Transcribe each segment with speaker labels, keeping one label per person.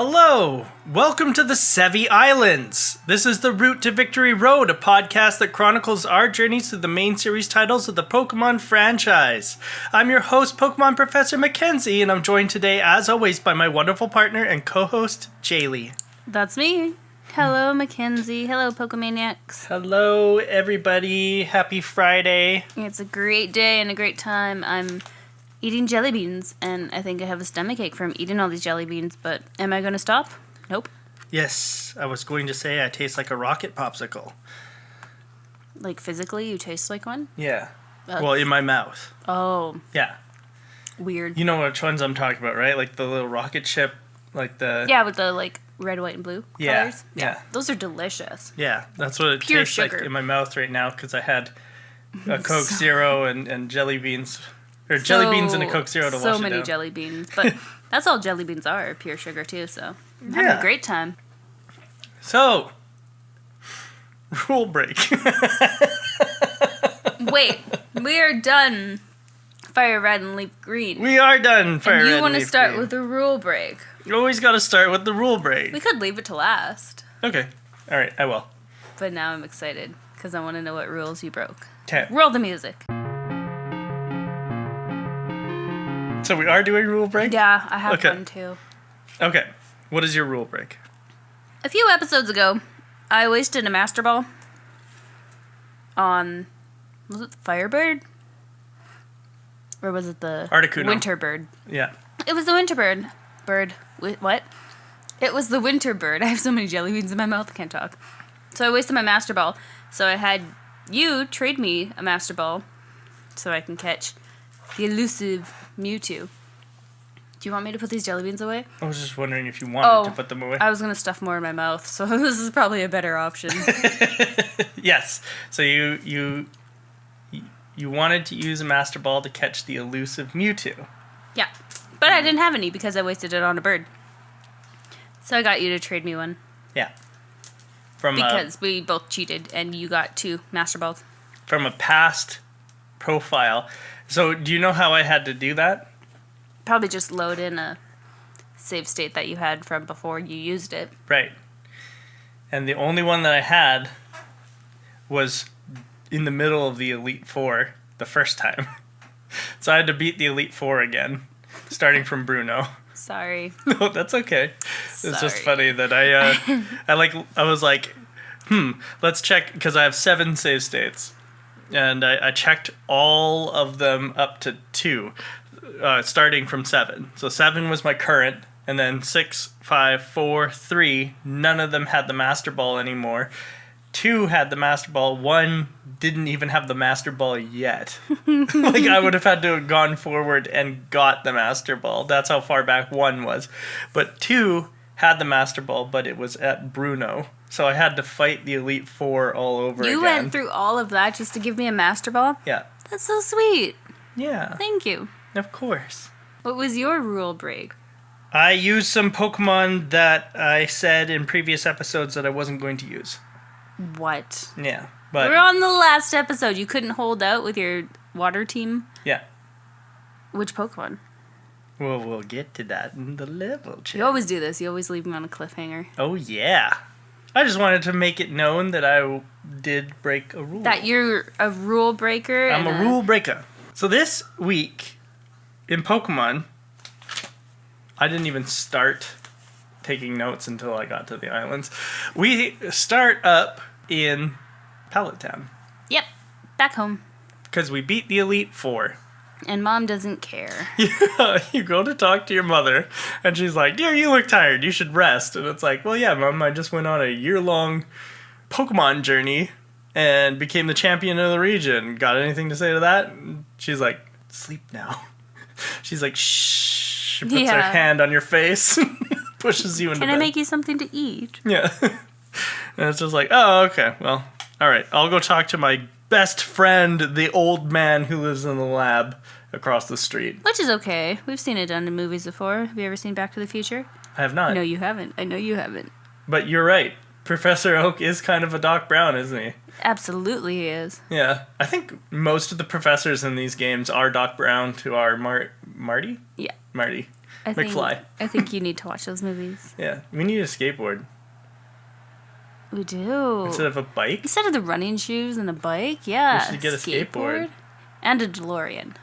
Speaker 1: Hello! Welcome to the Sevi Islands! This is the Route to Victory Road, a podcast that chronicles our journeys through the main series titles of the Pokemon franchise. I'm your host, Pokemon Professor Mackenzie, and I'm joined today, as always, by my wonderful partner and co-host, Jaylee.
Speaker 2: That's me. Hello, Mackenzie. Hello, Pokemaniacs.
Speaker 1: Hello, everybody. Happy Friday.
Speaker 2: It's a great day and a great time. I'm eating jelly beans, and I think I have a stomachache from eating all these jelly beans, but am I going to stop? Nope.
Speaker 1: Yes, I was going to say I taste like a rocket popsicle.
Speaker 2: Like, physically, you taste like one?
Speaker 1: Yeah. Well, in my mouth.
Speaker 2: Oh.
Speaker 1: Yeah.
Speaker 2: Weird.
Speaker 1: You know which ones I'm talking about, right? Like the little rocket ship, like the...
Speaker 2: Yeah, with the, like, red, white, and blue colors.
Speaker 1: Yeah.
Speaker 2: Those are delicious.
Speaker 1: Yeah, that's what it
Speaker 2: Pure
Speaker 1: tastes
Speaker 2: sugar.
Speaker 1: like in my mouth right now, because I had a Coke Zero and jelly beans. Or jelly beans and a Coke Zero to wash it down.
Speaker 2: So many jelly beans. But that's all jelly beans are, pure sugar, too, so I'm having a great time.
Speaker 1: So, rule break.
Speaker 2: Wait, we are done Fire Red and Leaf Green.
Speaker 1: We are done Fire Red and Leaf Green.
Speaker 2: You want to start with a rule break.
Speaker 1: You always got to start with the rule break.
Speaker 2: We could leave it to last.
Speaker 1: Okay. All right, I will.
Speaker 2: But now I'm excited, because I want to know what rules you broke.
Speaker 1: Okay.
Speaker 2: Roll the music.
Speaker 1: So we are doing rule break?
Speaker 2: Yeah, I have one too.
Speaker 1: Okay. What is your rule break?
Speaker 2: A few episodes ago, I wasted a Master Ball on, was it the Firebird? Or was it the
Speaker 1: Articuno.
Speaker 2: Winterbird?
Speaker 1: Yeah.
Speaker 2: It was the Winterbird. What? It was the Winterbird. I have so many jelly beans in my mouth, I can't talk. So I wasted my Master Ball. So I had you trade me a Master Ball so I can catch the elusive Mewtwo. Do you want me to put these jelly beans away?
Speaker 1: I was just wondering if you wanted to put them away.
Speaker 2: I was going to stuff more in my mouth, so this is probably a better option.
Speaker 1: Yes. So you wanted to use a Master Ball to catch the elusive Mewtwo.
Speaker 2: Yeah. But I didn't have any because I wasted it on a bird. So I got you to trade me one.
Speaker 1: Yeah.
Speaker 2: Because we both cheated and you got 2 Master Balls.
Speaker 1: From a past profile. So do you know how I had to do that?
Speaker 2: Probably just load in a save state that you had from before you used it.
Speaker 1: Right. And the only one that I had was in the middle of the Elite Four the first time. So I had to beat the Elite Four again, starting from Bruno.
Speaker 2: Sorry.
Speaker 1: No, that's okay. It's just funny that I was like, let's check, because I have 7 save states. And I checked all of them up to 2, starting from 7. So 7 was my current, and then 6, 5, 4, 3, none of them had the Master Ball anymore. 2 had the Master Ball, 1 didn't even have the Master Ball yet. Like, I would have had to have gone forward and got the Master Ball. That's how far back 1 was. But 2 had the Master Ball, but it was at Bruno. So I had to fight the Elite Four all over again.
Speaker 2: You went through all of that just to give me a Master Ball?
Speaker 1: Yeah.
Speaker 2: That's so sweet.
Speaker 1: Yeah.
Speaker 2: Thank you.
Speaker 1: Of course.
Speaker 2: What was your rule break?
Speaker 1: I used some Pokemon that I said in previous episodes that I wasn't going to use.
Speaker 2: What?
Speaker 1: Yeah. But
Speaker 2: We're on the last episode. You couldn't hold out with your water team?
Speaker 1: Yeah.
Speaker 2: Which Pokemon?
Speaker 1: Well, we'll get to that in the level check.
Speaker 2: You always do this. You always leave me on a cliffhanger.
Speaker 1: Oh, yeah. I just wanted to make it known that I did break a rule.
Speaker 2: That you're a rule breaker?
Speaker 1: I'm a rule breaker. So this week in Pokemon, I didn't even start taking notes until I got to the islands. We start up in Pallet Town.
Speaker 2: Yep. Back home.
Speaker 1: Because we beat the Elite Four.
Speaker 2: And Mom doesn't care.
Speaker 1: Yeah, you go to talk to your mother, and she's like, "Dear, you look tired. You should rest." And it's like, "Well, yeah, Mom, I just went on a year-long Pokemon journey and became the champion of the region. Got anything to say to that?" And she's like, "Sleep now." She's like, "Shh." She puts her hand on your face, pushes you into bed.
Speaker 2: Can I make you something to eat?
Speaker 1: Yeah. And it's just like, "Oh, okay. Well, all right. I'll go talk to my best friend, the old man who lives in the lab across the street."
Speaker 2: Which is okay. We've seen it done in movies before. Have you ever seen Back to the Future?
Speaker 1: I have not.
Speaker 2: No, you haven't. I know you haven't.
Speaker 1: But you're right. Professor Oak is kind of a Doc Brown, isn't he?
Speaker 2: Absolutely he is.
Speaker 1: Yeah. I think most of the professors in these games are Doc Brown to our Marty?
Speaker 2: Yeah.
Speaker 1: Marty. McFly.
Speaker 2: I think you need to watch those movies.
Speaker 1: Yeah, we need a skateboard.
Speaker 2: We do.
Speaker 1: Instead of a bike?
Speaker 2: Instead of the running shoes and a bike, yeah.
Speaker 1: We should get a skateboard.
Speaker 2: And a DeLorean.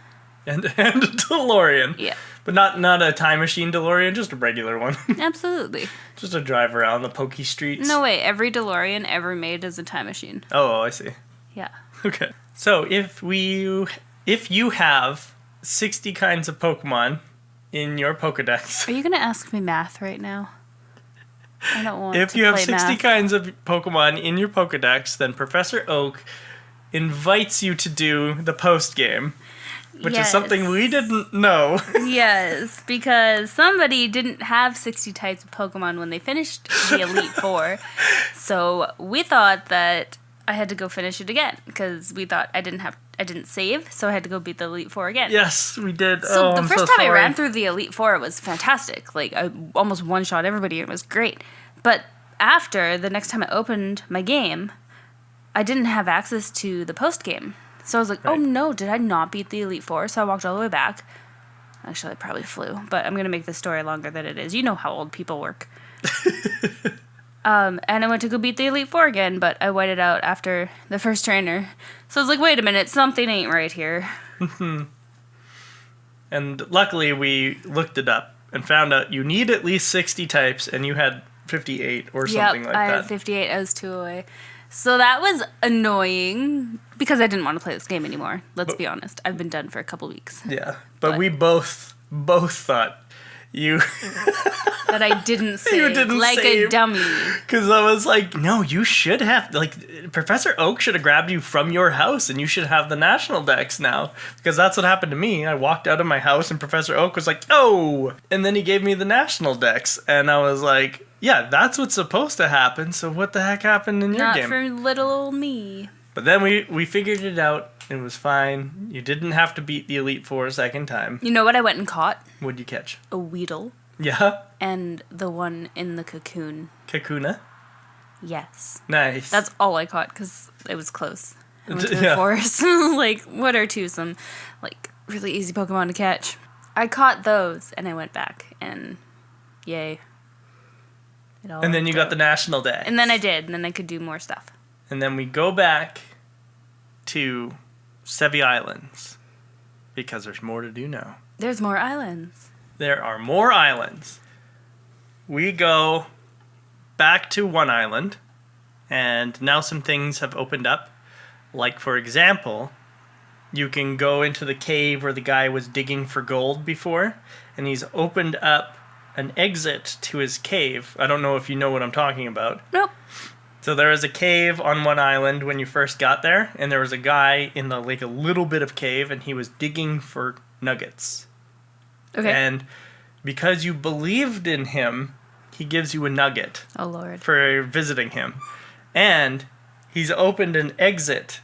Speaker 1: And a DeLorean.
Speaker 2: Yeah.
Speaker 1: But not a time machine DeLorean, just a regular one.
Speaker 2: Absolutely.
Speaker 1: Just to drive around the pokey streets.
Speaker 2: No way, every DeLorean ever made is a time machine.
Speaker 1: Oh, I see.
Speaker 2: Yeah.
Speaker 1: Okay. So if you have 60 kinds of Pokemon in your Pokedex.
Speaker 2: Are you going to ask me math right now? I don't want
Speaker 1: If
Speaker 2: to
Speaker 1: you have
Speaker 2: play
Speaker 1: 60
Speaker 2: math.
Speaker 1: kinds of Pokemon in your Pokedex, then Professor Oak invites you to do the post game, which is something we didn't know.
Speaker 2: Yes, because somebody didn't have 60 types of Pokemon when they finished the Elite Four. So we thought that I had to go finish it again because we thought I didn't save, so I had to go beat the Elite Four again.
Speaker 1: Yes, we did.
Speaker 2: So the
Speaker 1: I'm
Speaker 2: first
Speaker 1: so
Speaker 2: time I
Speaker 1: sorry.
Speaker 2: ran through the Elite Four, it was fantastic. Like, I almost one-shot everybody, and it was great. But after, the next time I opened my game, I didn't have access to the post-game. So I was like, oh no, did I not beat the Elite Four? So I walked all the way back. Actually, I probably flew, but I'm going to make the story longer than it is. You know how old people work. And I went to go beat the Elite Four again, but I whited out after the first trainer. So I was like, wait a minute, something ain't right here.
Speaker 1: And luckily, we looked it up and found out you need at least 60 types, and you had 58 or something like that.
Speaker 2: I had 58. I was 2 away. So that was annoying because I didn't want to play this game anymore. Let's be honest. I've been done for a couple weeks.
Speaker 1: Yeah, but we both thought you
Speaker 2: That I didn't save.
Speaker 1: You didn't
Speaker 2: like
Speaker 1: save.
Speaker 2: a dummy.
Speaker 1: Because I was like, no, you should have, like, Professor Oak should have grabbed you from your house and you should have the national dex now. Because that's what happened to me. I walked out of my house and Professor Oak was like, oh! And then he gave me the national dex. And I was like, yeah, that's what's supposed to happen. So what the heck happened in your
Speaker 2: Not
Speaker 1: game?
Speaker 2: for little old me.
Speaker 1: But then we figured it out. It was fine. You didn't have to beat the Elite Four a second time.
Speaker 2: You know what I went and caught?
Speaker 1: What'd you catch?
Speaker 2: A Weedle.
Speaker 1: Yeah?
Speaker 2: And the one in the cocoon.
Speaker 1: Kakuna?
Speaker 2: Yes.
Speaker 1: Nice.
Speaker 2: That's all I caught because it was close. I went to the
Speaker 1: Yeah.
Speaker 2: forest. Like, what are some, like, really easy Pokemon to catch? I caught those, and I went back, and yay. It all
Speaker 1: And then you
Speaker 2: worked
Speaker 1: got
Speaker 2: out.
Speaker 1: the national dex.
Speaker 2: And then I did, and then I could do more stuff.
Speaker 1: And then we go back to Sevi Islands because there's more to do now.
Speaker 2: There's more islands.
Speaker 1: There are more islands. We go back to one island, and now some things have opened up. Like, for example, you can go into the cave where the guy was digging for gold before, and he's opened up an exit to his cave. I don't know if you know what I'm talking about.
Speaker 2: Nope.
Speaker 1: So there was a cave on one island when you first got there, and there was a guy in a little bit of cave, and he was digging for nuggets.
Speaker 2: Okay.
Speaker 1: And because you believed in him, he gives you a nugget
Speaker 2: Oh, Lord.
Speaker 1: for visiting him. And he's opened an exit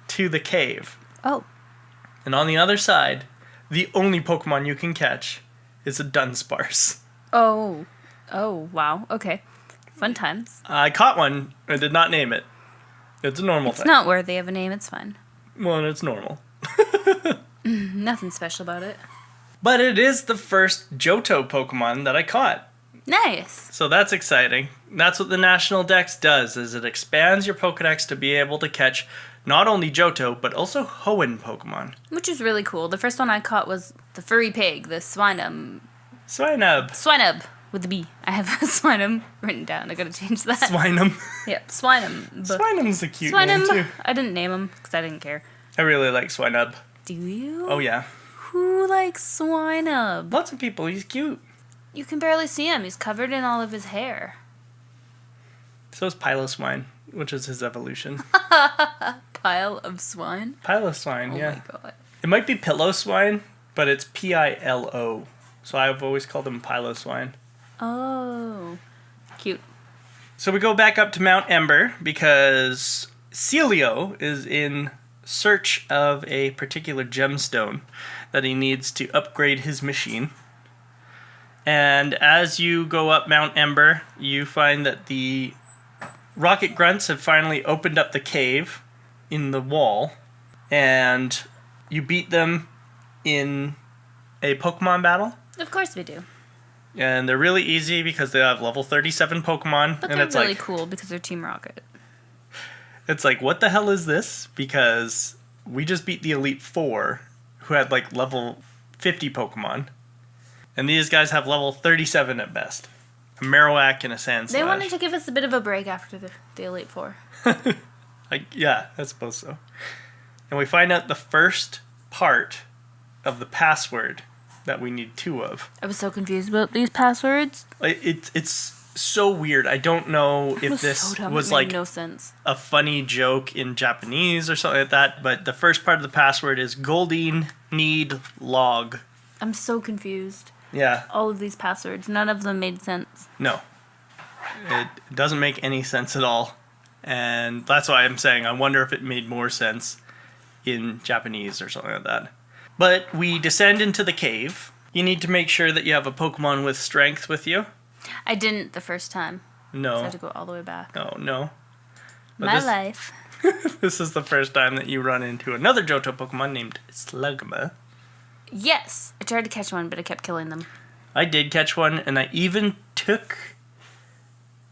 Speaker 1: to the cave.
Speaker 2: Oh.
Speaker 1: And on the other side, the only Pokemon you can catch is a Dunsparce.
Speaker 2: Oh. Oh, wow. Okay. Fun times.
Speaker 1: I caught one. I did not name it. It's a normal
Speaker 2: It's
Speaker 1: thing.
Speaker 2: not worthy of a name. It's fine.
Speaker 1: Well, it's normal.
Speaker 2: Nothing special about it.
Speaker 1: But it is the first Johto Pokemon that I caught.
Speaker 2: Nice.
Speaker 1: So that's exciting. That's what the National Dex does, is it expands your Pokedex to be able to catch not only Johto, but also Hoenn Pokemon.
Speaker 2: Which is really cool. The first one I caught was the furry pig, the Swinub.
Speaker 1: Swinub.
Speaker 2: With the B. I have Swinub written down. I gotta change that.
Speaker 1: Swinum.
Speaker 2: Yep, Swinub.
Speaker 1: Swinum's a cute name, too.
Speaker 2: Swinub. I didn't name him because I didn't care.
Speaker 1: I really like Swinub.
Speaker 2: Do you?
Speaker 1: Oh, yeah.
Speaker 2: Who likes Swinub?
Speaker 1: Lots of people. He's cute.
Speaker 2: You can barely see him. He's covered in all of his hair.
Speaker 1: So is Piloswine, which is his evolution.
Speaker 2: Pile of swine?
Speaker 1: Piloswine,
Speaker 2: Oh
Speaker 1: yeah.
Speaker 2: my god.
Speaker 1: It might be Piloswine, but it's Pilo. So I've always called him Piloswine.
Speaker 2: Oh. Cute.
Speaker 1: So we go back up to Mount Ember because Celio is in search of a particular gemstone that he needs to upgrade his machine. And as you go up Mount Ember, you find that the Rocket Grunts have finally opened up the cave in the wall, and you beat them in a Pokemon battle.
Speaker 2: Of course we do.
Speaker 1: And they're really easy because they have level 37 Pokemon.
Speaker 2: But
Speaker 1: and
Speaker 2: they're
Speaker 1: it's
Speaker 2: really
Speaker 1: like,
Speaker 2: cool because they're Team Rocket.
Speaker 1: It's like, what the hell is this? Because we just beat the Elite Four, who had like level 50 Pokemon. And these guys have level 37 at best. A Marowak and a Sandslash.
Speaker 2: They wanted to give us a bit of a break after the Elite Four.
Speaker 1: Yeah, I suppose so. And we find out the first part of the password that we need 2 of.
Speaker 2: I was so confused about these passwords.
Speaker 1: It's so weird. I don't know if this was like
Speaker 2: no sense.
Speaker 1: a funny joke in Japanese or something like that, but the first part of the password is Goldine need log.
Speaker 2: I'm so confused.
Speaker 1: Yeah.
Speaker 2: All of these passwords, none of them made sense.
Speaker 1: No. It doesn't make any sense at all. And that's why I'm saying I wonder if it made more sense in Japanese or something like that. But we descend into the cave. You need to make sure that you have a Pokemon with strength with you.
Speaker 2: I didn't the first time.
Speaker 1: No.
Speaker 2: So I had to go all the way back.
Speaker 1: Oh, no. But
Speaker 2: My life.
Speaker 1: This is the first time that you run into another Johto Pokemon named Slugma.
Speaker 2: Yes. I tried to catch one, but I kept killing them.
Speaker 1: I did catch one, and I even took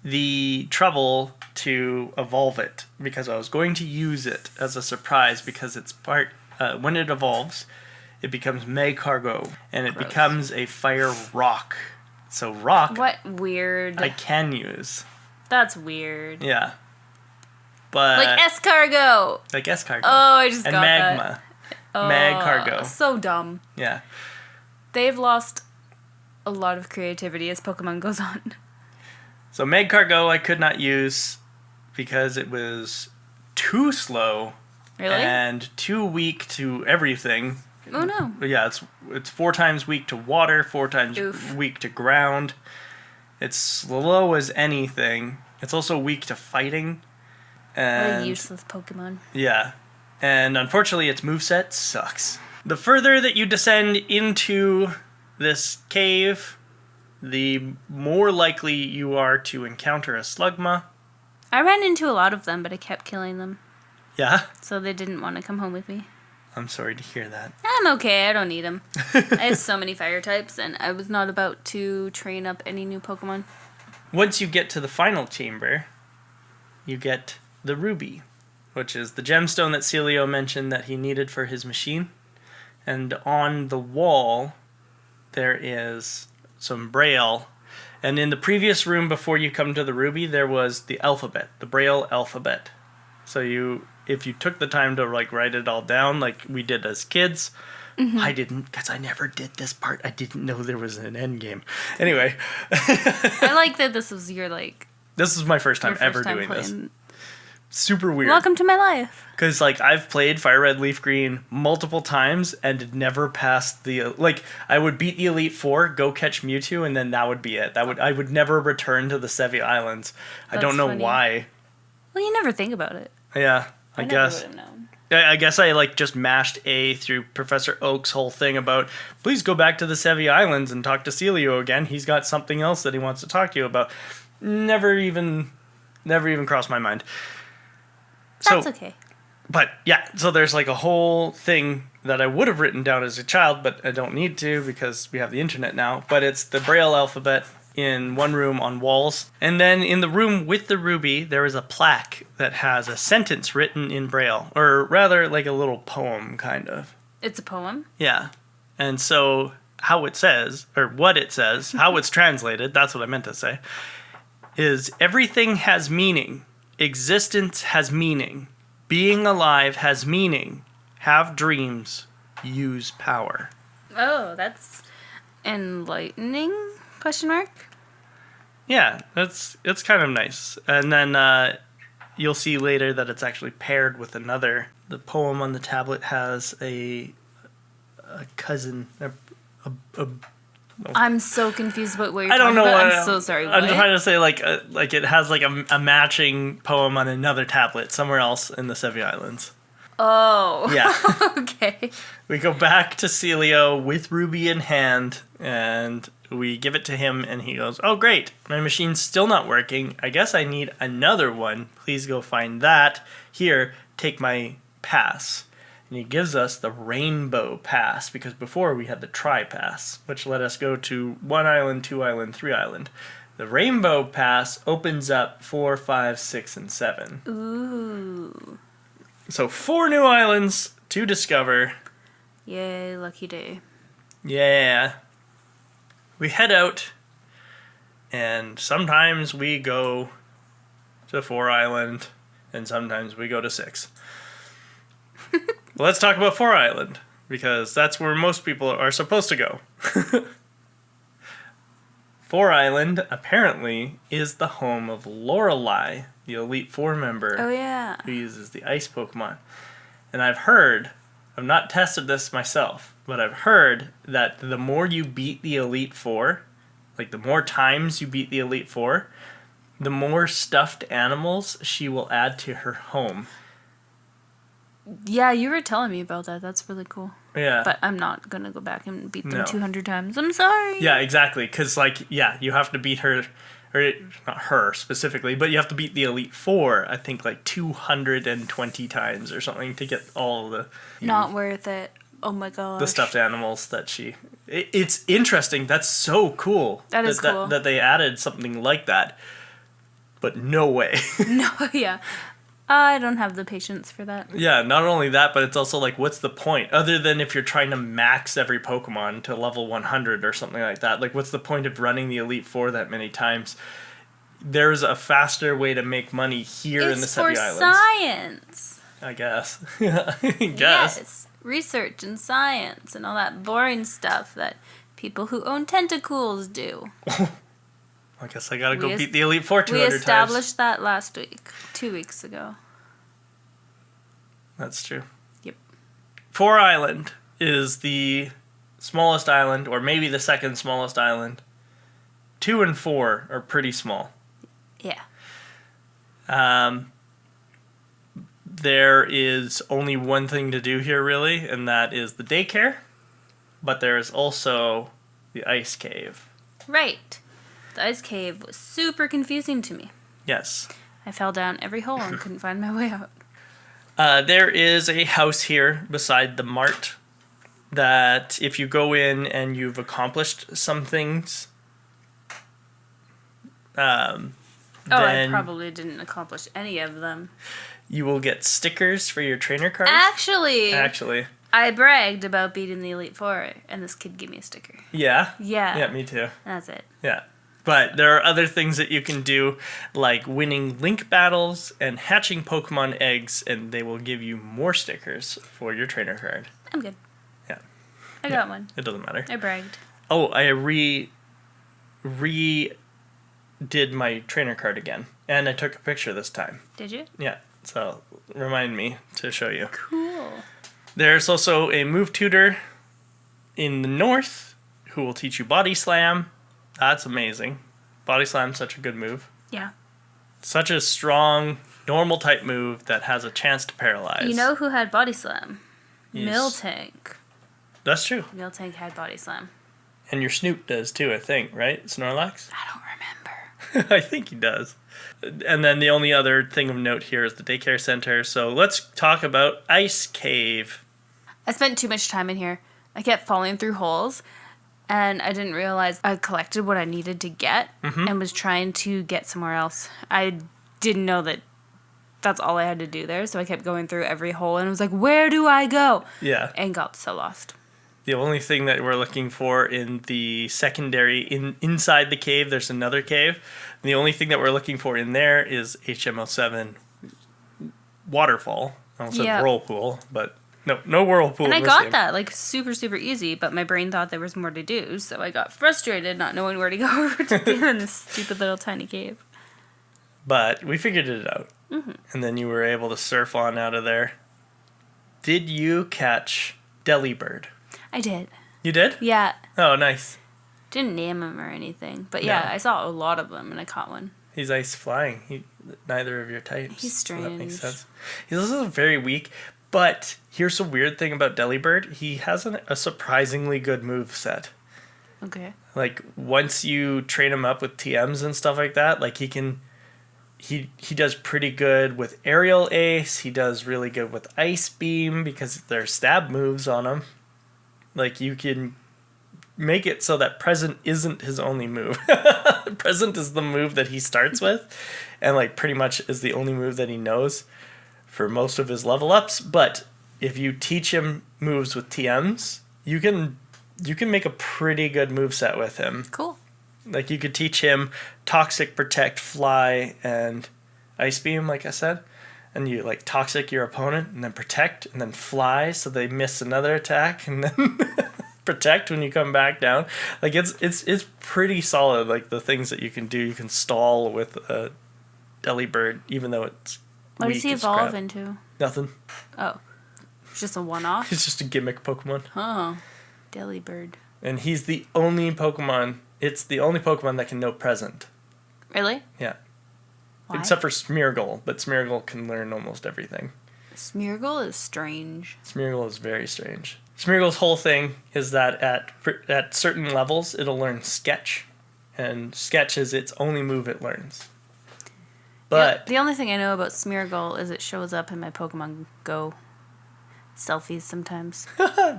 Speaker 1: the trouble to evolve it because I was going to use it as a surprise because it's part... when it evolves, it becomes Magcargo, and it becomes a fire rock. So rock...
Speaker 2: What weird.
Speaker 1: I can use.
Speaker 2: That's weird.
Speaker 1: Yeah. But...
Speaker 2: Like escargot!
Speaker 1: Like escargot.
Speaker 2: Oh, I just
Speaker 1: and
Speaker 2: got
Speaker 1: magma.
Speaker 2: that.
Speaker 1: Magcargo.
Speaker 2: So dumb.
Speaker 1: Yeah.
Speaker 2: They've lost a lot of creativity as Pokemon goes on.
Speaker 1: So Magcargo I could not use because it was too slow.
Speaker 2: Really?
Speaker 1: And too weak to everything.
Speaker 2: Oh no.
Speaker 1: But yeah, it's 4 times weak to water, 4 times weak to ground. It's slow as anything. It's also weak to fighting. And
Speaker 2: what a useless Pokemon.
Speaker 1: Yeah. And unfortunately, its moveset sucks. The further that you descend into this cave, the more likely you are to encounter a Slugma.
Speaker 2: I ran into a lot of them, but I kept killing them.
Speaker 1: Yeah?
Speaker 2: So they didn't want to come home with me.
Speaker 1: I'm sorry to hear that.
Speaker 2: I'm okay, I don't need them. I have so many fire types, and I was not about to train up any new Pokemon.
Speaker 1: Once you get to the final chamber, you get the Ruby, which is the gemstone that Celio mentioned that he needed for his machine. And on the wall, there is some Braille. And in the previous room before you come to the Ruby, there was the alphabet, the Braille alphabet. So if you took the time to like write it all down like we did as kids, I didn't because I never did this part. I didn't know there was an end game. Anyway.
Speaker 2: I like that this was your like...
Speaker 1: This is my first time ever doing this. Super weird.
Speaker 2: Welcome to my life.
Speaker 1: Because, like, I've played Fire Red, Leaf Green multiple times and never passed the... Like, I would beat the Elite Four, go catch Mewtwo, and then that would be it. I would never return to the Sevi Islands. I don't know why.
Speaker 2: Well, you never think about it.
Speaker 1: Yeah, I guess.
Speaker 2: Never would have known.
Speaker 1: I guess I, like, just mashed A through Professor Oak's whole thing about, please go back to the Sevi Islands and talk to Celio again. He's got something else that he wants to talk to you about. Never even crossed my mind.
Speaker 2: That's okay.
Speaker 1: But yeah, so there's like a whole thing that I would have written down as a child, but I don't need to because we have the internet now. But it's the Braille alphabet in one room on walls. And then in the room with the Ruby, there is a plaque that has a sentence written in Braille. Or rather, like a little poem, kind of.
Speaker 2: It's a poem?
Speaker 1: Yeah. And so how it says, or what it says, how it's translated, that's what I meant to say, is everything has meaning. Existence has meaning. Being alive has meaning. Have dreams. Use power.
Speaker 2: Oh, that's enlightening? Question mark?
Speaker 1: Yeah, it's kind of nice. And then you'll see later that it's actually paired with another. The poem on the tablet has a cousin.
Speaker 2: I'm so confused about what you're
Speaker 1: I don't
Speaker 2: talking
Speaker 1: know
Speaker 2: about.
Speaker 1: what
Speaker 2: I'm so sorry.
Speaker 1: I'm
Speaker 2: what?
Speaker 1: trying to say like it has like a matching poem on another tablet somewhere else in the Sevi Islands.
Speaker 2: Oh.
Speaker 1: Yeah.
Speaker 2: Okay.
Speaker 1: We go back to Celio with Ruby in hand, and we give it to him, and he goes, "Oh, great. My machine's still not working. I guess I need another one. Please go find that. Here, take my pass." and he gives us the Rainbow Pass, because before we had the Tri-Pass, which let us go to 1 island, 2 island, 3 island. The Rainbow Pass opens up 4, 5, 6, and 7.
Speaker 2: Ooh.
Speaker 1: So 4 new islands to discover.
Speaker 2: Yay, lucky day.
Speaker 1: Yeah. We head out, and sometimes we go to 4 island, and sometimes we go to 6. Let's talk about 4 island, because that's where most people are supposed to go. 4 island, apparently, is the home of Lorelei, the Elite Four member.
Speaker 2: Oh, yeah.
Speaker 1: Who uses the ice Pokemon. And I've heard, I've not tested this myself, but I've heard that the more you beat the Elite Four, like the more times you beat the Elite Four, the more stuffed animals she will add to her home.
Speaker 2: Yeah, you were telling me about that. That's really cool.
Speaker 1: Yeah.
Speaker 2: But I'm not going to go back and beat them 200 times. I'm sorry.
Speaker 1: Yeah, exactly. Because, you have to beat her, or not her specifically, but you have to beat the Elite Four, I think, 220 times or something to get all the...
Speaker 2: Not worth it. Oh my gosh.
Speaker 1: The stuffed animals that she... It's interesting. That's so cool.
Speaker 2: That is cool.
Speaker 1: That they added something like that. But no way.
Speaker 2: No, yeah. I don't have the patience for that.
Speaker 1: Yeah, not only that, but it's also what's the point? Other than if you're trying to max every Pokemon to level 100 or something like that. What's the point of running the Elite Four that many times? There's a faster way to make money here in the Sevi Islands.
Speaker 2: It's for science.
Speaker 1: I guess. I guess.
Speaker 2: Yes. Research and science and all that boring stuff that people who own tentacles do.
Speaker 1: I guess I gotta go beat the Elite Four 200 times.
Speaker 2: We established that last week. 2 weeks ago.
Speaker 1: That's true.
Speaker 2: Yep.
Speaker 1: 4 Island is the smallest island, or maybe the second smallest island. 2 and 4 are pretty small.
Speaker 2: Yeah.
Speaker 1: There is only one thing to do here, really, and that is the daycare. But there is also the ice cave.
Speaker 2: Right. The ice cave was super confusing to me.
Speaker 1: Yes.
Speaker 2: I fell down every hole and couldn't find my way out.
Speaker 1: There is a house here beside the mart that if you go in and you've accomplished some things, then
Speaker 2: I probably didn't accomplish any of them.
Speaker 1: You will get stickers for your trainer cards.
Speaker 2: Actually.
Speaker 1: I
Speaker 2: bragged about beating the Elite Four, and this kid gave me a sticker.
Speaker 1: Yeah?
Speaker 2: Yeah.
Speaker 1: Yeah, me too.
Speaker 2: That's it.
Speaker 1: Yeah. But there are other things that you can do, like winning link battles and hatching Pokemon eggs, and they will give you more stickers for your trainer card.
Speaker 2: I'm good.
Speaker 1: Yeah.
Speaker 2: I got one.
Speaker 1: It doesn't matter.
Speaker 2: I bragged.
Speaker 1: Oh, I did my trainer card again, and I took a picture this time.
Speaker 2: Did you?
Speaker 1: Yeah. So remind me to show you.
Speaker 2: Cool.
Speaker 1: There's also a move tutor in the north who will teach you Body Slam. That's amazing. Body Slam's such a good move.
Speaker 2: Yeah.
Speaker 1: Such a strong, normal type move that has a chance to paralyze.
Speaker 2: You know who had Body Slam?
Speaker 1: Yes.
Speaker 2: Miltank.
Speaker 1: That's true.
Speaker 2: Miltank had Body Slam.
Speaker 1: And your Snoop does too, I think, right? Snorlax?
Speaker 2: I don't remember.
Speaker 1: I think he does. And then the only other thing of note here is the daycare center. So let's talk about Ice Cave.
Speaker 2: I spent too much time in here. I kept falling through holes, and I didn't realize I collected what I needed to get and was trying to get somewhere else. I didn't know that that's all I had to do there, so I kept going through every hole, and I was like, where do I go?
Speaker 1: Yeah.
Speaker 2: And got so lost.
Speaker 1: The only thing that we're looking for in the secondary, inside the cave, there's another cave. The only thing that we're looking for in there is HM07 waterfall. I almost said whirlpool, but no whirlpool.
Speaker 2: And I got that, super, super easy, but my brain thought there was more to do, so I got frustrated not knowing where to go to do in this stupid little tiny cave.
Speaker 1: But we figured it out. Mm-hmm. And then you were able to surf on out of there. Did you catch Delibird?
Speaker 2: I did.
Speaker 1: You did?
Speaker 2: Yeah.
Speaker 1: Oh, nice.
Speaker 2: Didn't name him or anything, but yeah, I saw a lot of them and I caught one.
Speaker 1: He's ice flying. Neither of your types.
Speaker 2: He's strange.
Speaker 1: So that makes sense. He's also very weak, but here's a weird thing about Delibird. He has a surprisingly good move set.
Speaker 2: Okay.
Speaker 1: Once you train him up with TMs and stuff like that, he does pretty good with aerial ace. He does really good with ice beam because there's stab moves on him. Like, you can make it so that present isn't his only move. Present is the move that he starts with, and like pretty much is the only move that he knows for most of his level ups. But if you teach him moves with TMs, you can make a pretty good moveset with him.
Speaker 2: Cool.
Speaker 1: Like, you could teach him Toxic, Protect, Fly, and Ice Beam, like I said. And you, like, Toxic your opponent, and then Protect, and then Fly, so they miss another attack, and then Protect when you come back down. Like, it's pretty solid, like, the things that you can do. You can stall with a Delibird, even though it's
Speaker 2: What
Speaker 1: weak
Speaker 2: does he
Speaker 1: as
Speaker 2: evolve
Speaker 1: crap.
Speaker 2: into?
Speaker 1: Nothing.
Speaker 2: Oh. It's just a one-off?
Speaker 1: He's just a gimmick Pokemon.
Speaker 2: Oh. Delibird.
Speaker 1: And he's the only Pokemon... It's the only Pokemon that can know Present.
Speaker 2: Really?
Speaker 1: Yeah.
Speaker 2: Why?
Speaker 1: Except for Smeargle, but Smeargle can learn almost everything.
Speaker 2: Smeargle is strange.
Speaker 1: Smeargle is very strange. Smeargle's whole thing is that at certain levels, it'll learn Sketch. And Sketch is its only move it learns. But
Speaker 2: The only thing I know about Smeargle is it shows up in my Pokemon Go selfies sometimes.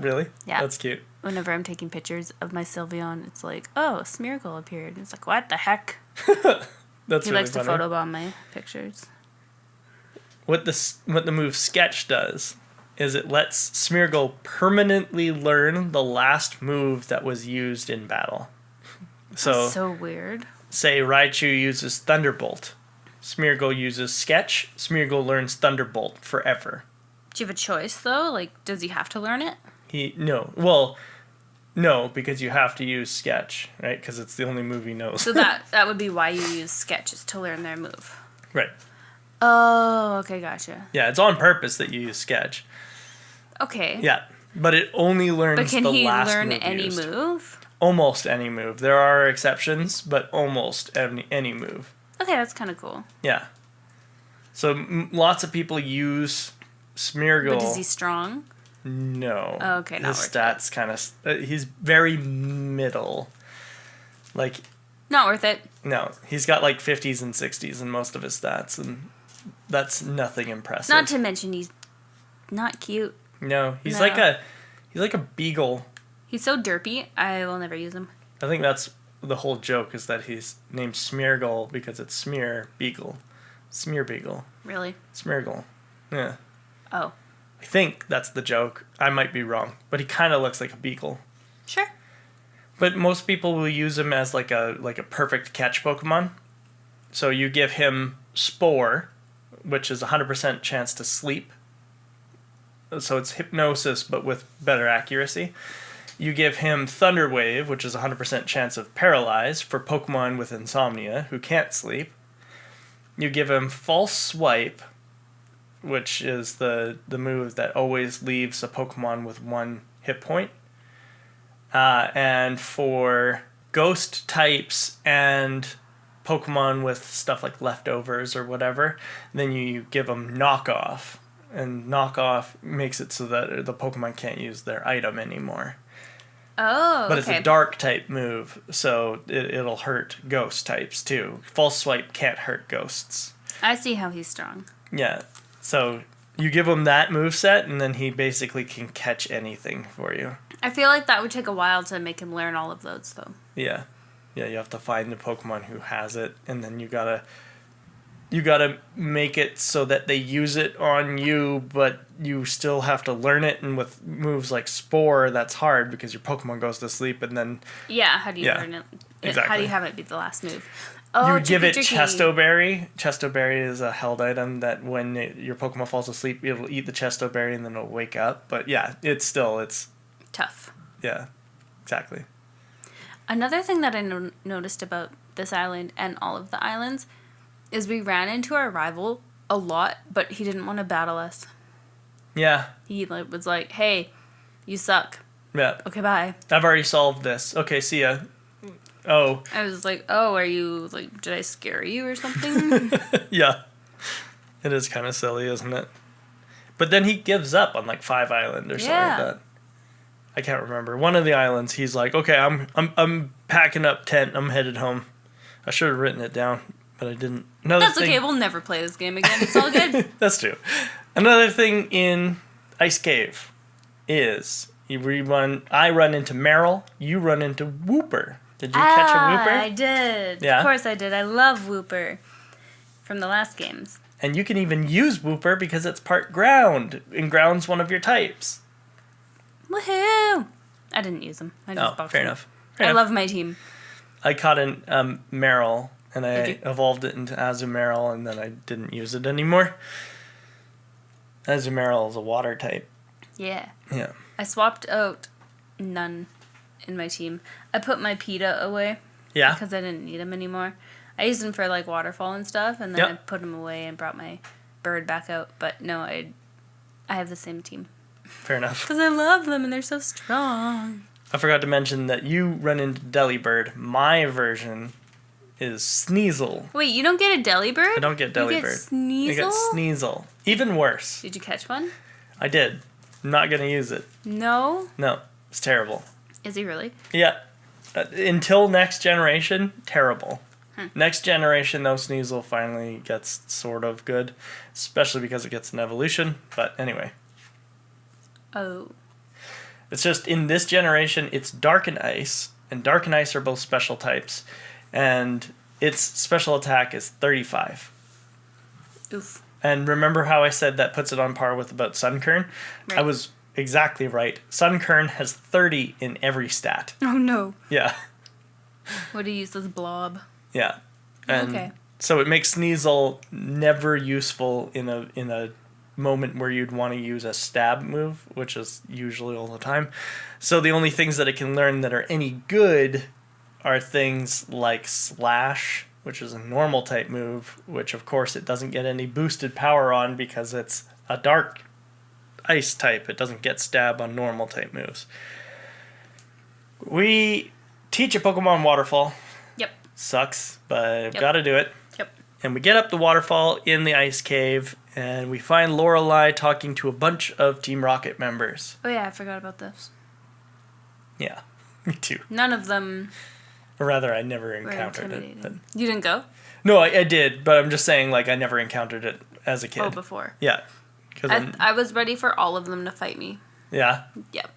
Speaker 1: really?
Speaker 2: Yeah.
Speaker 1: That's cute.
Speaker 2: Whenever I'm taking pictures of my Sylveon, it's like, oh, Smeargle appeared. It's like, what the heck?
Speaker 1: That's
Speaker 2: He
Speaker 1: really
Speaker 2: likes
Speaker 1: funny.
Speaker 2: to photobomb my pictures.
Speaker 1: What the move Sketch does is it lets Smeargle permanently learn the last move that was used in battle.
Speaker 2: That's so weird.
Speaker 1: Say Raichu uses Thunderbolt. Smeargle uses Sketch. Smeargle learns Thunderbolt forever.
Speaker 2: Do you have a choice, though? Like, does he have to learn it?
Speaker 1: No, because you have to use Sketch, right? Because it's the only move he knows.
Speaker 2: So that would be why you use sketches to learn their move.
Speaker 1: Right.
Speaker 2: Oh, okay, gotcha.
Speaker 1: Yeah, it's on purpose that you use Sketch.
Speaker 2: Okay.
Speaker 1: Yeah, but it only learns
Speaker 2: But can
Speaker 1: the
Speaker 2: he
Speaker 1: last
Speaker 2: learn
Speaker 1: move
Speaker 2: any
Speaker 1: used.
Speaker 2: move?
Speaker 1: Almost any move. There are exceptions, but almost any move.
Speaker 2: Okay, that's kind of cool.
Speaker 1: Yeah. So lots of people use Smeargle.
Speaker 2: But is he strong?
Speaker 1: No.
Speaker 2: Oh, okay, not
Speaker 1: his
Speaker 2: worth
Speaker 1: stats kind of. He's very middle. Like,
Speaker 2: Not worth it.
Speaker 1: no, he's got like 50s and 60s in most of his stats, and that's nothing impressive.
Speaker 2: Not to mention he's not cute.
Speaker 1: No, he's
Speaker 2: No.
Speaker 1: like a beagle.
Speaker 2: He's so derpy, I will never use him.
Speaker 1: I think that's the whole joke, is that he's named Smeargle because it's Smear Beagle. Smear Beagle.
Speaker 2: Really?
Speaker 1: Smeargle. Yeah.
Speaker 2: Oh.
Speaker 1: I think that's the joke. I might be wrong, but he kind of looks like a beagle.
Speaker 2: Sure.
Speaker 1: But most people will use him as like a perfect catch Pokemon. So you give him Spore, which is a 100% chance to sleep. So it's Hypnosis, but with better accuracy. You give him Thunder Wave, which is a 100% chance of Paralyze for Pokemon with insomnia who can't sleep. You give him False Swipe, which is the move that always leaves a Pokemon with 1 hit point. And for Ghost types and Pokemon with stuff like Leftovers or whatever, then you give them Knockoff. And Knockoff makes it so that the Pokemon can't use their item anymore.
Speaker 2: Oh,
Speaker 1: But
Speaker 2: okay.
Speaker 1: it's a dark type move, so it'll hurt Ghost types too. False Swipe can't hurt Ghosts.
Speaker 2: I see how he's strong.
Speaker 1: Yeah, so you give him that moveset, and then he basically can catch anything for you.
Speaker 2: I feel like that would take a while to make him learn all of those, though.
Speaker 1: Yeah, you have to find the Pokemon who has it, and then you gotta make it so that they use it on you, but you still have to learn it. And with moves like Spore, that's hard because your Pokemon goes to sleep, and then
Speaker 2: Yeah, how do you learn it?
Speaker 1: Exactly.
Speaker 2: How do you have it be the last move? Oh,
Speaker 1: you would give it
Speaker 2: tricky.
Speaker 1: Chesto Berry. Chesto Berry is a held item that when your Pokemon falls asleep, it'll eat the Chesto Berry and then it'll wake up. But yeah, it's
Speaker 2: Tough.
Speaker 1: yeah, exactly.
Speaker 2: Another thing that I noticed about this island and all of the islands is we ran into our rival a lot, but he didn't want to battle us.
Speaker 1: Yeah.
Speaker 2: He was like, hey, you suck.
Speaker 1: Yeah.
Speaker 2: Okay, bye.
Speaker 1: I've already solved this. Okay, see ya. Oh.
Speaker 2: I was like, oh, are you, like, did I scare you or something?
Speaker 1: Yeah. It is kind of silly, isn't it? But then he gives up on like 5 Island or something like that. I can't remember. One of the islands, he's like, okay, I'm packing up tent. I'm headed home. I should have written it down. but I didn't.
Speaker 2: That's okay. We'll never play this game again. It's all good.
Speaker 1: That's true. Another thing in Ice Cave is I run into Meryl, you run into Whooper. Did you catch a Whooper?
Speaker 2: I did.
Speaker 1: Yeah.
Speaker 2: Of course I did. I love Whooper from the last games.
Speaker 1: And you can even use Whooper because it's part ground, and ground's one of your types.
Speaker 2: Woohoo! I didn't use them. I just boxed
Speaker 1: fair
Speaker 2: them.
Speaker 1: enough.
Speaker 2: I love my team.
Speaker 1: I caught an Meryl, and I
Speaker 2: Did you?
Speaker 1: evolved it into Azumarill, and then I didn't use it anymore. Azumarill is a water type.
Speaker 2: Yeah.
Speaker 1: Yeah.
Speaker 2: I swapped out none in my team. I put my PETA away.
Speaker 1: Yeah.
Speaker 2: Because I didn't need him anymore. I used him for like waterfall and stuff, and then I put him away and brought my bird back out. But no, I have the same team.
Speaker 1: Fair enough.
Speaker 2: Because I love them and they're so strong.
Speaker 1: I forgot to mention that you run into Delibird. My version is Sneasel.
Speaker 2: Wait, you don't get a Delibird?
Speaker 1: I don't get Delibird.
Speaker 2: You get Sneasel?
Speaker 1: I get Sneasel. Even worse.
Speaker 2: Did you catch one?
Speaker 1: I did. I'm not going to use it.
Speaker 2: No?
Speaker 1: No. It's terrible.
Speaker 2: Is he really?
Speaker 1: Yeah. Until next generation, terrible. Next generation, though, Sneasel finally gets sort of good. Especially because it gets an evolution. But anyway.
Speaker 2: Oh.
Speaker 1: It's just in this generation, it's Dark and Ice. And Dark and Ice are both special types. And its special attack is 35.
Speaker 2: Oof.
Speaker 1: And remember how I said that puts it on par with about Sunkern?
Speaker 2: Right.
Speaker 1: I was exactly right. Sunkern has 30 in every stat.
Speaker 2: Oh no.
Speaker 1: Yeah.
Speaker 2: What do you use this blob?
Speaker 1: Yeah. And
Speaker 2: Okay.
Speaker 1: so it makes Sneasel never useful in a moment where you'd want to use a stab move, which is usually all the time. So the only things that it can learn that are any good are things like Slash, which is a normal type move, which of course it doesn't get any boosted power on because it's a dark ice type. It doesn't get stab on normal type moves. We teach a Pokemon waterfall.
Speaker 2: Yep.
Speaker 1: Sucks, but I've
Speaker 2: Yep.
Speaker 1: got to do it.
Speaker 2: Yep.
Speaker 1: And we get up the waterfall in the ice cave, and we find Lorelei talking to a bunch of Team Rocket members.
Speaker 2: Oh yeah, I forgot about this.
Speaker 1: Yeah, me too.
Speaker 2: None of them
Speaker 1: Or rather, I never
Speaker 2: were
Speaker 1: encountered it.
Speaker 2: intimidated.
Speaker 1: But...
Speaker 2: You didn't go?
Speaker 1: No, I did, but I'm just saying, like, I never encountered it as a kid.
Speaker 2: Oh, before.
Speaker 1: Yeah.
Speaker 2: I was ready for all of them to fight me.
Speaker 1: Yeah.
Speaker 2: Yep.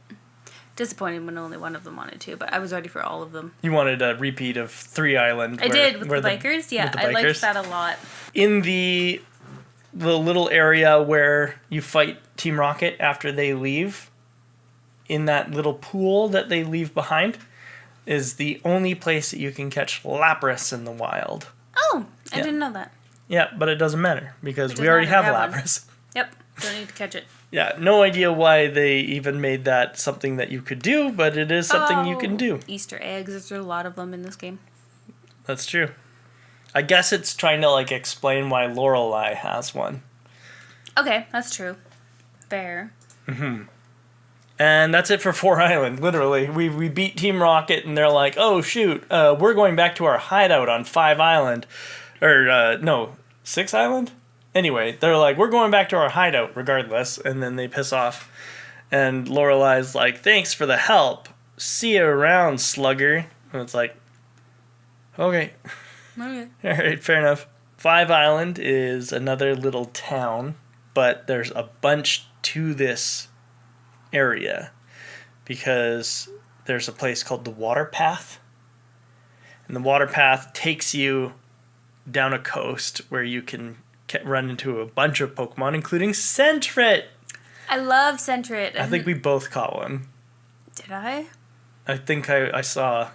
Speaker 2: Disappointed when only one of them wanted to, but I was ready for all of them.
Speaker 1: You wanted a repeat of 3 Island.
Speaker 2: I did with the bikers. Yeah, I liked that a lot.
Speaker 1: In the little area where you fight Team Rocket after they leave, in that little pool that they leave behind, is the only place that you can catch Lapras in the wild.
Speaker 2: Oh, I
Speaker 1: Yeah.
Speaker 2: didn't know that.
Speaker 1: Yeah, but it doesn't matter because
Speaker 2: It
Speaker 1: we
Speaker 2: does
Speaker 1: already
Speaker 2: matter,
Speaker 1: have
Speaker 2: I have one.
Speaker 1: Lapras.
Speaker 2: Yep, don't need to catch it.
Speaker 1: Yeah, no idea why they even made that something that you could do, but it is something you can do.
Speaker 2: Easter eggs, there's a lot of them in this game.
Speaker 1: That's true. I guess it's trying to like explain why Lorelei has one.
Speaker 2: Okay, that's true. Fair.
Speaker 1: And that's it for 4 Island, literally. We beat Team Rocket, and they're like, oh, shoot, we're going back to our hideout on 5 Island. Or, no, 6 Island? Anyway, they're like, we're going back to our hideout regardless, and then they piss off. And Lorelei's like, thanks for the help. See you around, slugger. And it's like, okay.
Speaker 2: Okay.
Speaker 1: All right, fair enough. 5 Island is another little town, but there's a bunch to this area because there's a place called the Water Path. And the Water Path takes you down a coast where you can run into a bunch of Pokemon, including Sentret.
Speaker 2: I love Sentret.
Speaker 1: I think we both caught one.
Speaker 2: Did I?
Speaker 1: I think I saw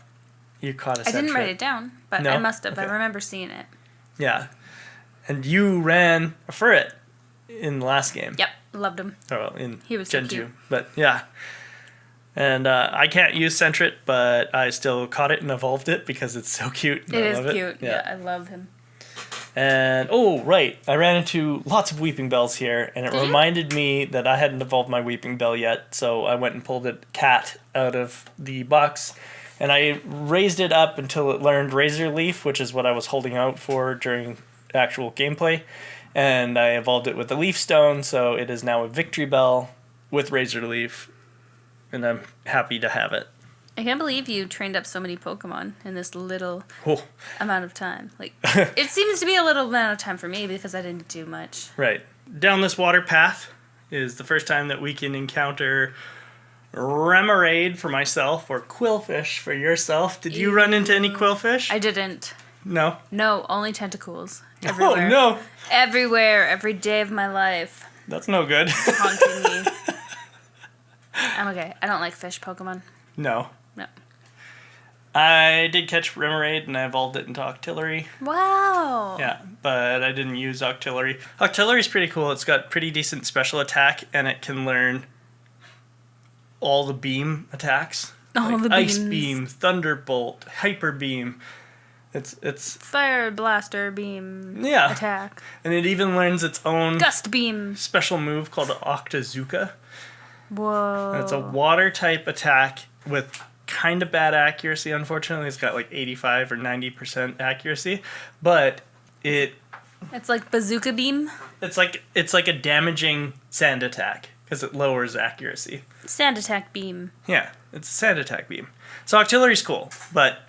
Speaker 1: you caught a Sentret.
Speaker 2: I didn't write it down, but
Speaker 1: No?
Speaker 2: I must have.
Speaker 1: Okay.
Speaker 2: I remember seeing it.
Speaker 1: Yeah. And you ran a Furret in the last game.
Speaker 2: Yep, loved him.
Speaker 1: Oh, well, in
Speaker 2: He was so
Speaker 1: Gen 2.
Speaker 2: cute.
Speaker 1: But yeah. And I can't use Sentret, but I still caught it and evolved it because it's so cute. And
Speaker 2: It
Speaker 1: I
Speaker 2: is
Speaker 1: love
Speaker 2: cute. Yeah, I love him.
Speaker 1: And, oh, right. I ran into lots of Weeping Bells here, and it
Speaker 2: Did you?
Speaker 1: reminded me that I hadn't evolved my Weeping Bell yet, so I went and pulled a cat out of the box, and I raised it up until it learned Razor Leaf, which is what I was holding out for during actual gameplay, and I evolved it with the Leaf Stone, so it is now a Victory Bell with Razor Leaf, and I'm happy to have it.
Speaker 2: I can't believe you trained up so many Pokemon in this little
Speaker 1: Oh.
Speaker 2: amount of time. Like, it seems to be a little amount of time for me because I didn't do much.
Speaker 1: Right. Down this water path is the first time that we can encounter Remoraid for myself or Quillfish for yourself. Did you run into any Quillfish?
Speaker 2: I didn't.
Speaker 1: No.
Speaker 2: No, only tentacles. Everywhere.
Speaker 1: Oh, no.
Speaker 2: Everywhere, every day of my life.
Speaker 1: That's no good.
Speaker 2: Haunting me. I'm okay. I don't like fish Pokemon.
Speaker 1: No.
Speaker 2: No.
Speaker 1: I did catch Remoraid and I evolved it into Octillery.
Speaker 2: Wow.
Speaker 1: Yeah, but I didn't use Octillery. Octillery's pretty cool. It's got pretty decent special attack and it can learn all the beam attacks.
Speaker 2: All
Speaker 1: like
Speaker 2: the
Speaker 1: Ice
Speaker 2: beams.
Speaker 1: Beam, Thunderbolt, Hyper Beam. It's
Speaker 2: Fire Blaster Beam
Speaker 1: yeah.
Speaker 2: attack.
Speaker 1: And it even learns its own
Speaker 2: Gust Beam.
Speaker 1: special move called the Octazooka.
Speaker 2: Whoa.
Speaker 1: And it's a water type attack with kind of bad accuracy. Unfortunately, it's got like 85 or 90% accuracy, but
Speaker 2: It's like Bazooka Beam.
Speaker 1: it's like a damaging sand attack because it lowers accuracy.
Speaker 2: Sand Attack Beam.
Speaker 1: Yeah, it's a sand attack beam. So Octillery's cool, but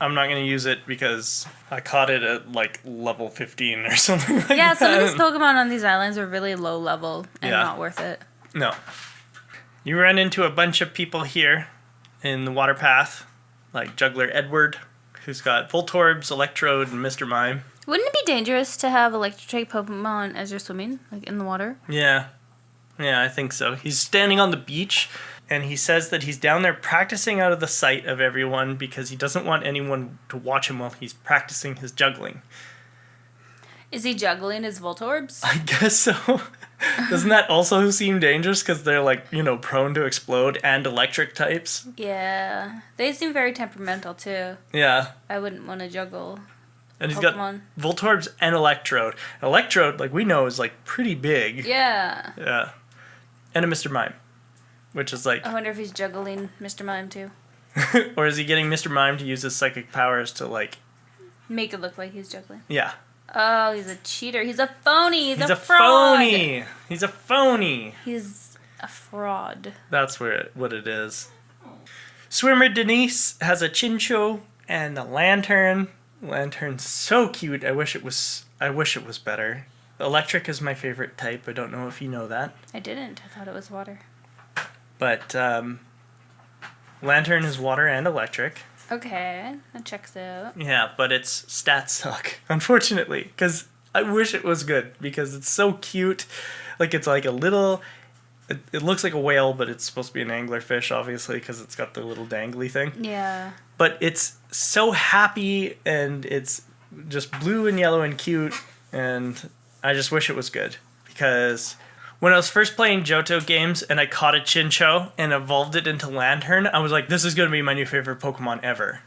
Speaker 1: I'm not going to use it because I caught it at like level 15 or something like that.
Speaker 2: Yeah, some of these Pokemon on these islands are really low level and
Speaker 1: Yeah.
Speaker 2: not worth it.
Speaker 1: No. You run into a bunch of people here in the water path, like Juggler Edward, who's got Voltorbs, Electrode, and Mr. Mime.
Speaker 2: Wouldn't it be dangerous to have electric Pokemon as you're swimming, like in the water?
Speaker 1: Yeah. Yeah, I think so. He's standing on the beach, and he says that he's down there practicing out of the sight of everyone because he doesn't want anyone to watch him while he's practicing his juggling.
Speaker 2: Is he juggling his Voltorbs?
Speaker 1: I guess so. Doesn't that also seem dangerous because they're like, prone to explode and electric types?
Speaker 2: Yeah. They seem very temperamental too.
Speaker 1: Yeah.
Speaker 2: I wouldn't want to juggle
Speaker 1: And he's
Speaker 2: Pokemon.
Speaker 1: got Voltorbs and Electrode. Electrode, like we know, is like pretty big.
Speaker 2: Yeah.
Speaker 1: Yeah. And a Mr. Mime, which is like...
Speaker 2: I wonder if he's juggling Mr. Mime too.
Speaker 1: or is he getting Mr. Mime to use his psychic powers to like...
Speaker 2: Make it look like he's juggling.
Speaker 1: Yeah.
Speaker 2: Oh, he's a cheater. He's a phony. He's
Speaker 1: a
Speaker 2: fraud.
Speaker 1: phony. He's a phony.
Speaker 2: He's a fraud.
Speaker 1: That's what it is. Swimmer Denise has a Chinchou and a Lantern. Lantern's so cute. I wish it was better. Electric is my favorite type. I don't know if you know that.
Speaker 2: I didn't. I thought it was water.
Speaker 1: But Lantern is water and electric.
Speaker 2: Okay, that checks out.
Speaker 1: Yeah, but its stats suck, unfortunately, because I wish it was good, because it's so cute. Like, it's like a little... It looks like a whale, but it's supposed to be an anglerfish, obviously, because it's got the little dangly thing.
Speaker 2: Yeah.
Speaker 1: But it's so happy, and it's just blue and yellow and cute, and I just wish it was good. Because when I was first playing Johto games and I caught a Chinchou and evolved it into Lantern, I was like, this is going to be my new favorite Pokemon ever.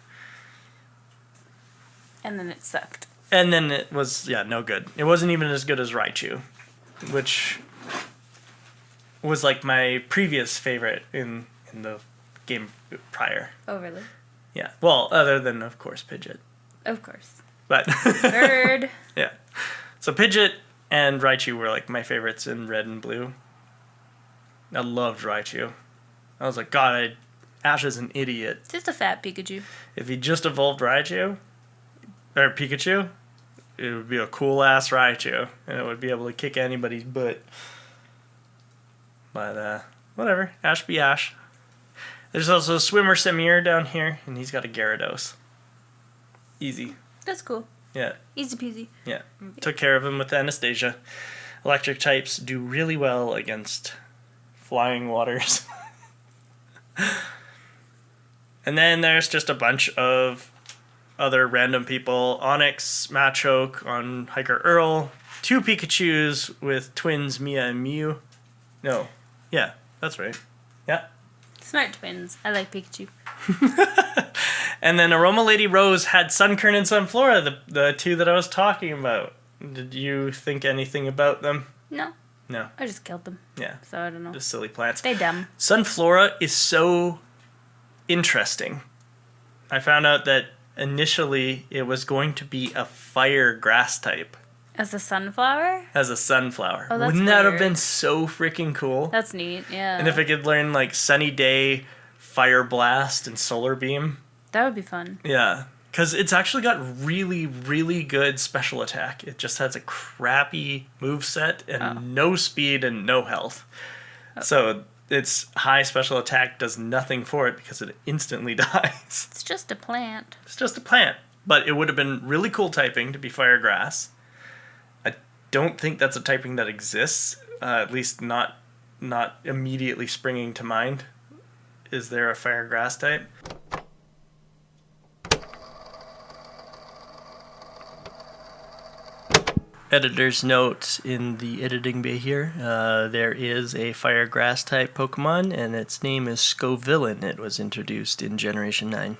Speaker 2: And then it sucked.
Speaker 1: And then it was, no good. It wasn't even as good as Raichu, which was like my previous favorite in the game prior.
Speaker 2: Oh, really?
Speaker 1: Yeah. Well, other than, of course, Pidgeot.
Speaker 2: Of course.
Speaker 1: But
Speaker 2: Bird.
Speaker 1: yeah. So Pidgeot and Raichu were like my favorites in Red and Blue. I loved Raichu. I was like, God, Ash is an idiot.
Speaker 2: Just a fat Pikachu.
Speaker 1: If he just evolved Raichu, or Pikachu, it would be a cool-ass Raichu, and it would be able to kick anybody's butt. But, whatever. Ash be Ash. There's also Swimmer Samir down here, and he's got a Gyarados. Easy.
Speaker 2: That's cool.
Speaker 1: Yeah.
Speaker 2: Easy peasy.
Speaker 1: Yeah. Took care of him with Anastasia. Electric types do really well against flying waters. And then there's just a bunch of other random people. Onyx, Machoke on Hiker Earl. 2 Pikachus with twins Mia and Mew. No. Yeah, that's right. Yeah.
Speaker 2: Smart twins. I like Pikachu.
Speaker 1: And then Aroma Lady Rose had Sunkern and Sunflora, the 2 that I was talking about. Did you think anything about them?
Speaker 2: No.
Speaker 1: No.
Speaker 2: I just killed them.
Speaker 1: Yeah.
Speaker 2: So I don't know.
Speaker 1: Just silly plants.
Speaker 2: They dumb.
Speaker 1: Sunflora is so interesting. I found out that initially it was going to be a fire grass type.
Speaker 2: As a sunflower?
Speaker 1: As a sunflower.
Speaker 2: Oh, that's
Speaker 1: Wouldn't that have
Speaker 2: weird.
Speaker 1: been so freaking cool?
Speaker 2: That's neat, yeah.
Speaker 1: And if it could learn like Sunny Day, Fire Blast and Solar Beam.
Speaker 2: That would be fun.
Speaker 1: Yeah. Because it's actually got really, really good special attack. It just has a crappy moveset and no speed and no health. So its high special attack does nothing for it because it instantly dies.
Speaker 2: It's just a plant.
Speaker 1: It's just a plant. But it would have been really cool typing to be Fire Grass. I don't think that's a typing that exists, at least not immediately springing to mind. Is there a Fire Grass type? Editor's note in the editing bay here. There is a Fire Grass type Pokemon, and its name is Scovillain. It was introduced in Generation 9.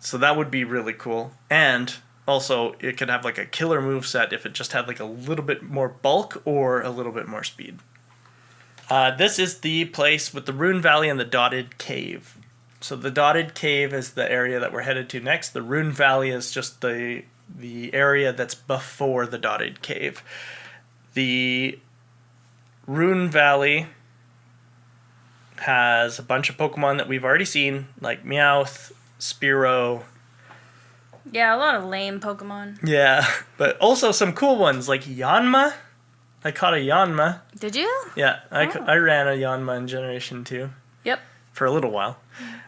Speaker 1: So that would be really cool. And also, it could have like a killer moveset if it just had like a little bit more bulk or a little bit more speed. This is the place with the Rune Valley and the Dotted Cave. So the Dotted Cave is the area that we're headed to next. The Rune Valley is just the area that's before the Dotted Cave. The Rune Valley has a bunch of Pokemon that we've already seen, like Meowth, Spearow.
Speaker 2: Yeah, a lot of lame Pokemon.
Speaker 1: Yeah, but also some cool ones, like Yanma. I caught a Yanma.
Speaker 2: Did you?
Speaker 1: Yeah, I ran a Yanma in Generation 2.
Speaker 2: Yep.
Speaker 1: For a little while.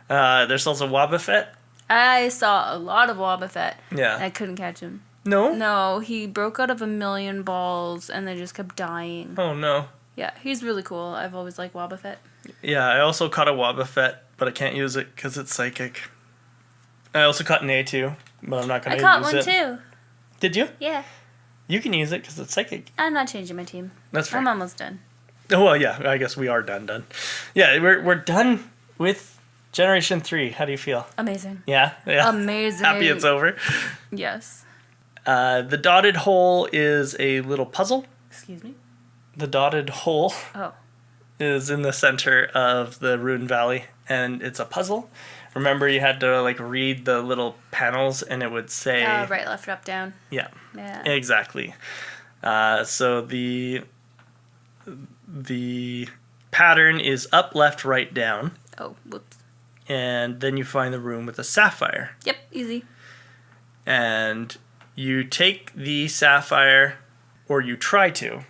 Speaker 1: There's also Wobbuffet.
Speaker 2: I saw a lot of Wobbuffet.
Speaker 1: Yeah.
Speaker 2: And I couldn't catch him.
Speaker 1: No?
Speaker 2: No, he broke out of 1,000,000 balls and then just kept dying.
Speaker 1: Oh, no.
Speaker 2: Yeah, he's really cool. I've always liked Wobbuffet.
Speaker 1: Yeah, I also caught a Wobbuffet, but I can't use it because it's psychic. I also caught an A2, but I'm not going to use it.
Speaker 2: I caught one too.
Speaker 1: Did you?
Speaker 2: Yeah.
Speaker 1: You can use it because it's psychic.
Speaker 2: I'm not changing my team.
Speaker 1: That's fair.
Speaker 2: I'm almost done.
Speaker 1: Oh, well, yeah, I guess we are done. Yeah, we're done with Generation 3. How do you feel?
Speaker 2: Amazing.
Speaker 1: Yeah?
Speaker 2: Amazing.
Speaker 1: Happy it's over?
Speaker 2: Yes.
Speaker 1: The dotted hole is a little puzzle.
Speaker 2: Excuse me?
Speaker 1: The dotted hole is in the center of the Rune Valley, and it's a puzzle. Remember, you had to like read the little panels, and it would say...
Speaker 2: right, left, up, down.
Speaker 1: Yeah.
Speaker 2: Yeah.
Speaker 1: Exactly. So the pattern is up, left, right, down.
Speaker 2: Oh, whoops.
Speaker 1: And then you find the room with a sapphire.
Speaker 2: Yep, easy.
Speaker 1: And you take the sapphire, or you try to,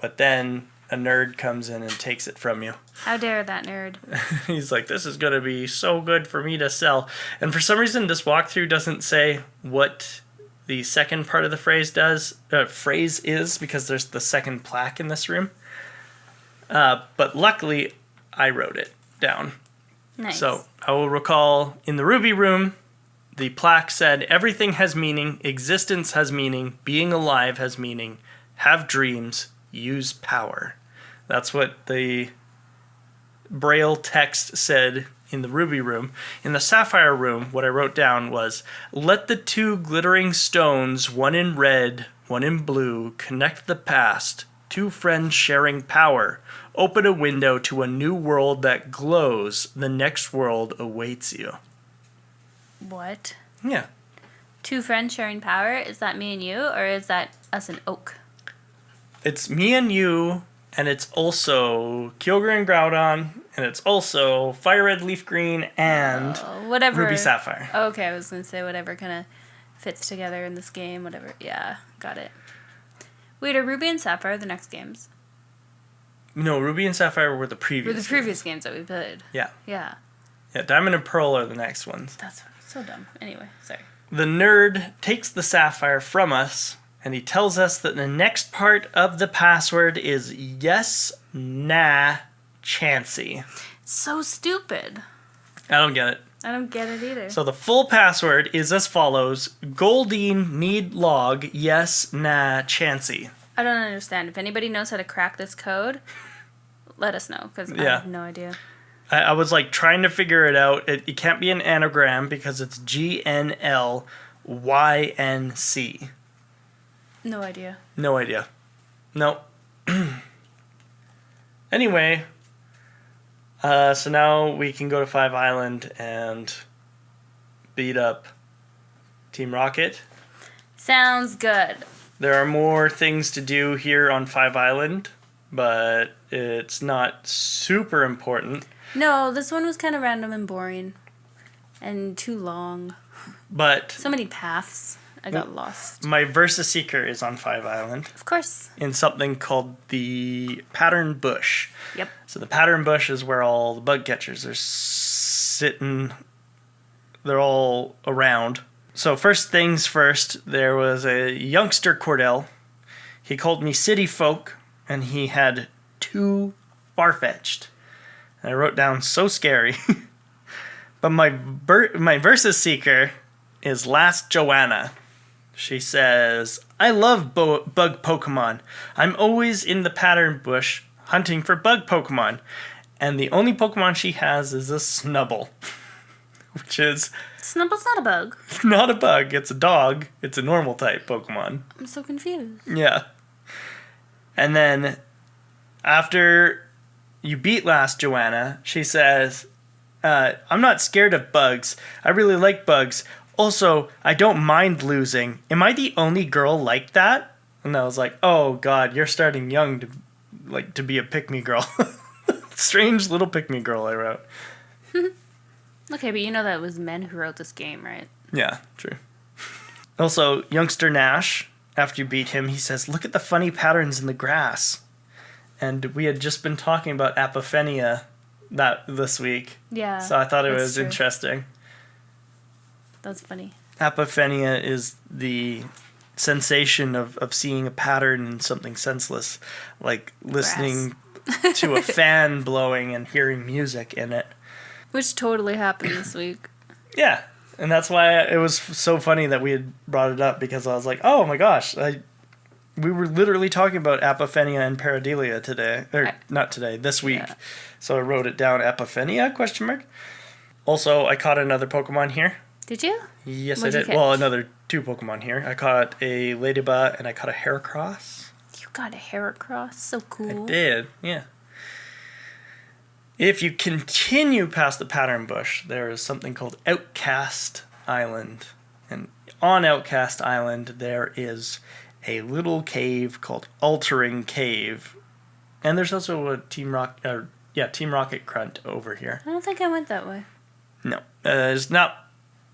Speaker 1: but then a nerd comes in and takes it from you.
Speaker 2: How dare that nerd?
Speaker 1: He's like, this is going to be so good for me to sell. And for some reason, this walkthrough doesn't say what the second part of the phrase is, because there's the second plaque in this room. But luckily, I wrote it down.
Speaker 2: Nice.
Speaker 1: So I will recall in the Ruby room, the plaque said, everything has meaning, existence has meaning, being alive has meaning, have dreams, use power. That's what the Braille text said in the Ruby room. In the Sapphire room, what I wrote down was, let the two glittering stones, one in red, one in blue, connect the past, two friends sharing power. Open a window to a new world that glows. The next world awaits you.
Speaker 2: What?
Speaker 1: Yeah.
Speaker 2: Two friends sharing power? Is that me and you, or is that us and Oak?
Speaker 1: It's me and you, and it's also Kyogre and Groudon, and it's also Fire Red, Leaf Green, and
Speaker 2: whatever.
Speaker 1: Ruby Sapphire.
Speaker 2: Okay, I was going to say whatever kind of fits together in this game, whatever. Yeah, got it. Wait, are Ruby and Sapphire the next games?
Speaker 1: No, Ruby and Sapphire were the previous
Speaker 2: Were the previous games that we played.
Speaker 1: Yeah.
Speaker 2: Yeah.
Speaker 1: Yeah, Diamond and Pearl are the next ones.
Speaker 2: That's so dumb. Anyway, sorry.
Speaker 1: The nerd takes the sapphire from us, and he tells us that the next part of the password is yes, nah, chancy.
Speaker 2: So stupid.
Speaker 1: I don't get it.
Speaker 2: I don't get it either.
Speaker 1: So the full password is as follows: Goldine need log yes, nah, chancy.
Speaker 2: I don't understand. If anybody knows how to crack this code, let us know, because I have no idea.
Speaker 1: I was like trying to figure it out. It can't be an anagram because it's GNLYNC.
Speaker 2: No idea.
Speaker 1: No idea. No. Anyway, so now we can go to Five Island and beat up Team Rocket.
Speaker 2: Sounds good.
Speaker 1: There are more things to do here on Five Island, but It's not super important.
Speaker 2: No, this one was kind of random and boring. And too long.
Speaker 1: But...
Speaker 2: so many paths. I got lost.
Speaker 1: My Versa Seeker is on 5 Island.
Speaker 2: Of course.
Speaker 1: In something called the Pattern Bush.
Speaker 2: Yep.
Speaker 1: So the Pattern Bush is where all the bug catchers are sitting. They're all around. So first things first, there was a youngster Cordell. He called me City Folk, and he had 2 Farfetched. And I wrote down so scary. But my Versus Seeker is Last Joanna. She says, I love bug Pokemon. I'm always in the Pattern Bush hunting for bug Pokemon. And the only Pokemon she has is a Snubble. Which is...
Speaker 2: Snubble's not a bug.
Speaker 1: Not a bug. It's a dog. It's a normal type Pokemon.
Speaker 2: I'm so confused.
Speaker 1: Yeah. And then after you beat Last Joanna, she says, I'm not scared of bugs. I really like bugs. Also, I don't mind losing. Am I the only girl like that? And I was like, oh god, you're starting young to be a pick-me girl. Strange little pick-me girl I wrote.
Speaker 2: Okay, but you know that it was men who wrote this game, right?
Speaker 1: Yeah, true. Also, youngster Nash, after you beat him, he says, look at the funny patterns in the grass. And we had just been talking about apophenia this week.
Speaker 2: Yeah.
Speaker 1: So I thought it was
Speaker 2: true.
Speaker 1: interesting.
Speaker 2: That's funny.
Speaker 1: Apophenia is the sensation of seeing a pattern in something senseless, like listening to a fan blowing and hearing music in it.
Speaker 2: Which totally happened this week.
Speaker 1: Yeah, and that's why it was so funny that we had brought it up, because I was like, oh my gosh, we were literally talking about apophenia and pareidolia today, or not today, this week. Yeah. So I wrote it down, apophenia, ? Also, I caught another Pokemon here.
Speaker 2: Did you?
Speaker 1: Yes, I did. Well, another 2 Pokemon here. I caught a Ladybug and I caught a Heracross.
Speaker 2: You got a Heracross? So cool.
Speaker 1: I did, yeah. If you continue past the Pattern Bush, there is something called Outcast Island. And on Outcast Island, there is a little cave called Altering Cave. And there's also a Team Rocket Grunt over here.
Speaker 2: I don't think I went that way.
Speaker 1: No. There's not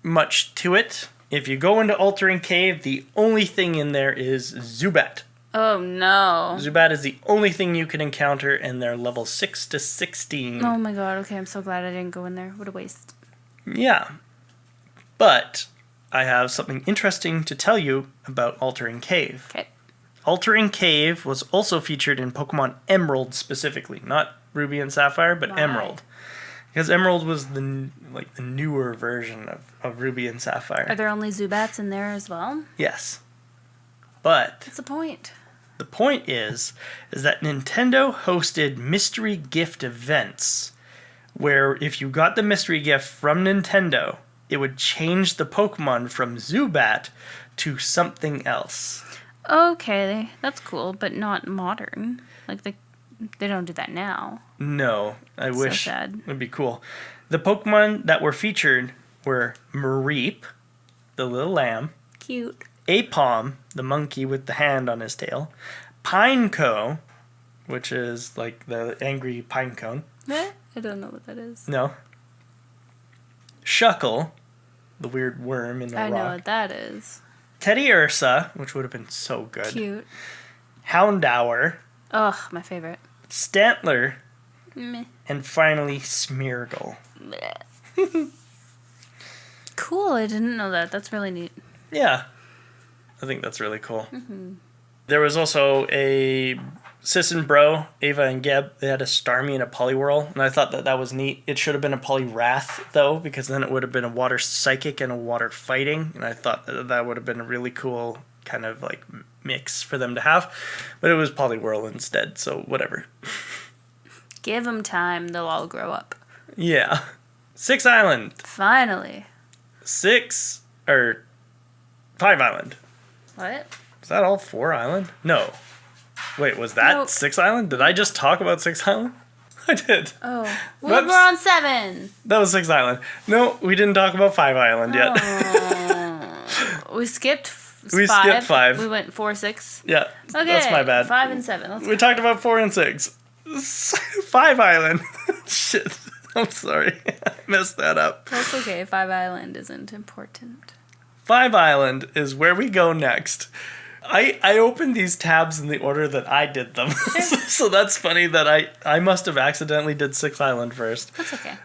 Speaker 1: much to it. If you go into Altering Cave, the only thing in there is Zubat.
Speaker 2: Oh no.
Speaker 1: Zubat is the only thing you can encounter, and they're level 6 to 16.
Speaker 2: Oh my god, okay, I'm so glad I didn't go in there. What a waste.
Speaker 1: Yeah. But I have something interesting to tell you about Altering Cave.
Speaker 2: Okay.
Speaker 1: Altering Cave was also featured in Pokemon Emerald specifically. Not Ruby and Sapphire, but
Speaker 2: Why?
Speaker 1: Emerald. Because Emerald was the newer version of Ruby and Sapphire.
Speaker 2: Are there only Zubats in there as well?
Speaker 1: Yes. But
Speaker 2: what's the point?
Speaker 1: The point is that Nintendo hosted mystery gift events where if you got the mystery gift from Nintendo, it would change the Pokemon from Zubat to something else.
Speaker 2: Okay, that's cool, but not modern. Like they don't do that now.
Speaker 1: No, I wish
Speaker 2: so sad.
Speaker 1: It would be cool. The Pokemon that were featured were Mareep, the little lamb.
Speaker 2: Cute.
Speaker 1: Apom, the monkey with the hand on his tail. Pineco, which is like the angry pine cone.
Speaker 2: I don't know what that is.
Speaker 1: No. Shuckle, the weird worm in the rock.
Speaker 2: I know what that is.
Speaker 1: Teddy Ursa, which would have been so good.
Speaker 2: Cute.
Speaker 1: Houndour.
Speaker 2: Ugh, my favorite.
Speaker 1: Stantler.
Speaker 2: Meh.
Speaker 1: And finally, Smeargle.
Speaker 2: Cool, I didn't know that. That's really neat.
Speaker 1: Yeah. I think that's really cool.
Speaker 2: Mm-hmm.
Speaker 1: There was also a Sis and Bro, Ava and Geb. They had a Starmie and a Poliwhirl, and I thought that was neat. It should have been a Poliwrath, though, because then it would have been a Water Psychic and a Water Fighting, and I thought that would have been a really cool kind of like mix for them to have. But it was Poliwhirl instead, so whatever.
Speaker 2: Give them time, they'll all grow up.
Speaker 1: Yeah. 6 Island.
Speaker 2: Finally.
Speaker 1: 5 Island.
Speaker 2: What?
Speaker 1: Is that all 4 Island? No. Wait, was that
Speaker 2: Nope.
Speaker 1: 6 Island? Did I just talk about 6 Island? I did.
Speaker 2: Oh.
Speaker 1: Whoops.
Speaker 2: We're on 7.
Speaker 1: That was 6 Island. No, we didn't talk about 5 Island yet.
Speaker 2: Oh. We skipped 5.
Speaker 1: We skipped 5.
Speaker 2: We went 4, 6.
Speaker 1: Yeah,
Speaker 2: Okay.
Speaker 1: that's my bad.
Speaker 2: 5 and 7. Let's
Speaker 1: We
Speaker 2: go.
Speaker 1: talked about 4 and 6. Five Island. Shit. I'm sorry. I messed that up.
Speaker 2: That's okay. Five Island isn't important.
Speaker 1: Five Island is where we go next. I opened these tabs in the order that I did them. So that's funny that I must have accidentally did Six Island first.
Speaker 2: That's okay.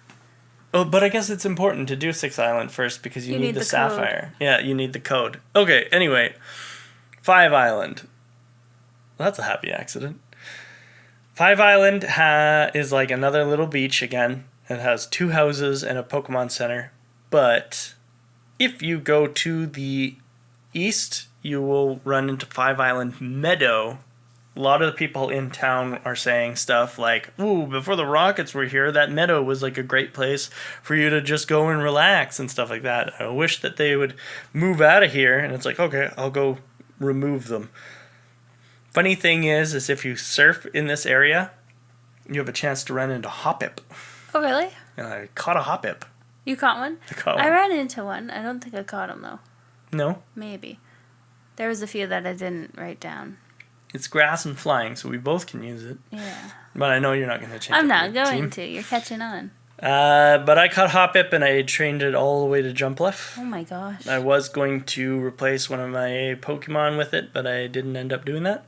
Speaker 1: Oh, but I guess it's important to do Six Island first because you need the sapphire.
Speaker 2: Code.
Speaker 1: Yeah, you need the code. Okay, anyway. Five Island. Well, that's a happy accident. Five Island is like another little beach again. It has 2 houses and a Pokemon Center. But if you go to the east, you will run into Five Island Meadow. A lot of the people in town are saying stuff like, ooh, before the Rockets were here, that meadow was like a great place for you to just go and relax and stuff like that. I wish that they would move out of here. And it's like, okay, I'll go remove them. Funny thing is if you surf in this area, you have a chance to run into Hoppip.
Speaker 2: Oh, really?
Speaker 1: And I caught a Hoppip.
Speaker 2: You caught one?
Speaker 1: I caught one.
Speaker 2: I ran into one. I don't think I caught him, though.
Speaker 1: No?
Speaker 2: Maybe. There was a few that I didn't write down.
Speaker 1: It's grass and flying, so we both can use it.
Speaker 2: Yeah.
Speaker 1: But I know you're not going to change it.
Speaker 2: I'm not going to. You're catching on.
Speaker 1: But I caught Hoppip and I trained it all the way to Jumpluff.
Speaker 2: Oh my gosh.
Speaker 1: I was going to replace one of my Pokemon with it, but I didn't end up doing that.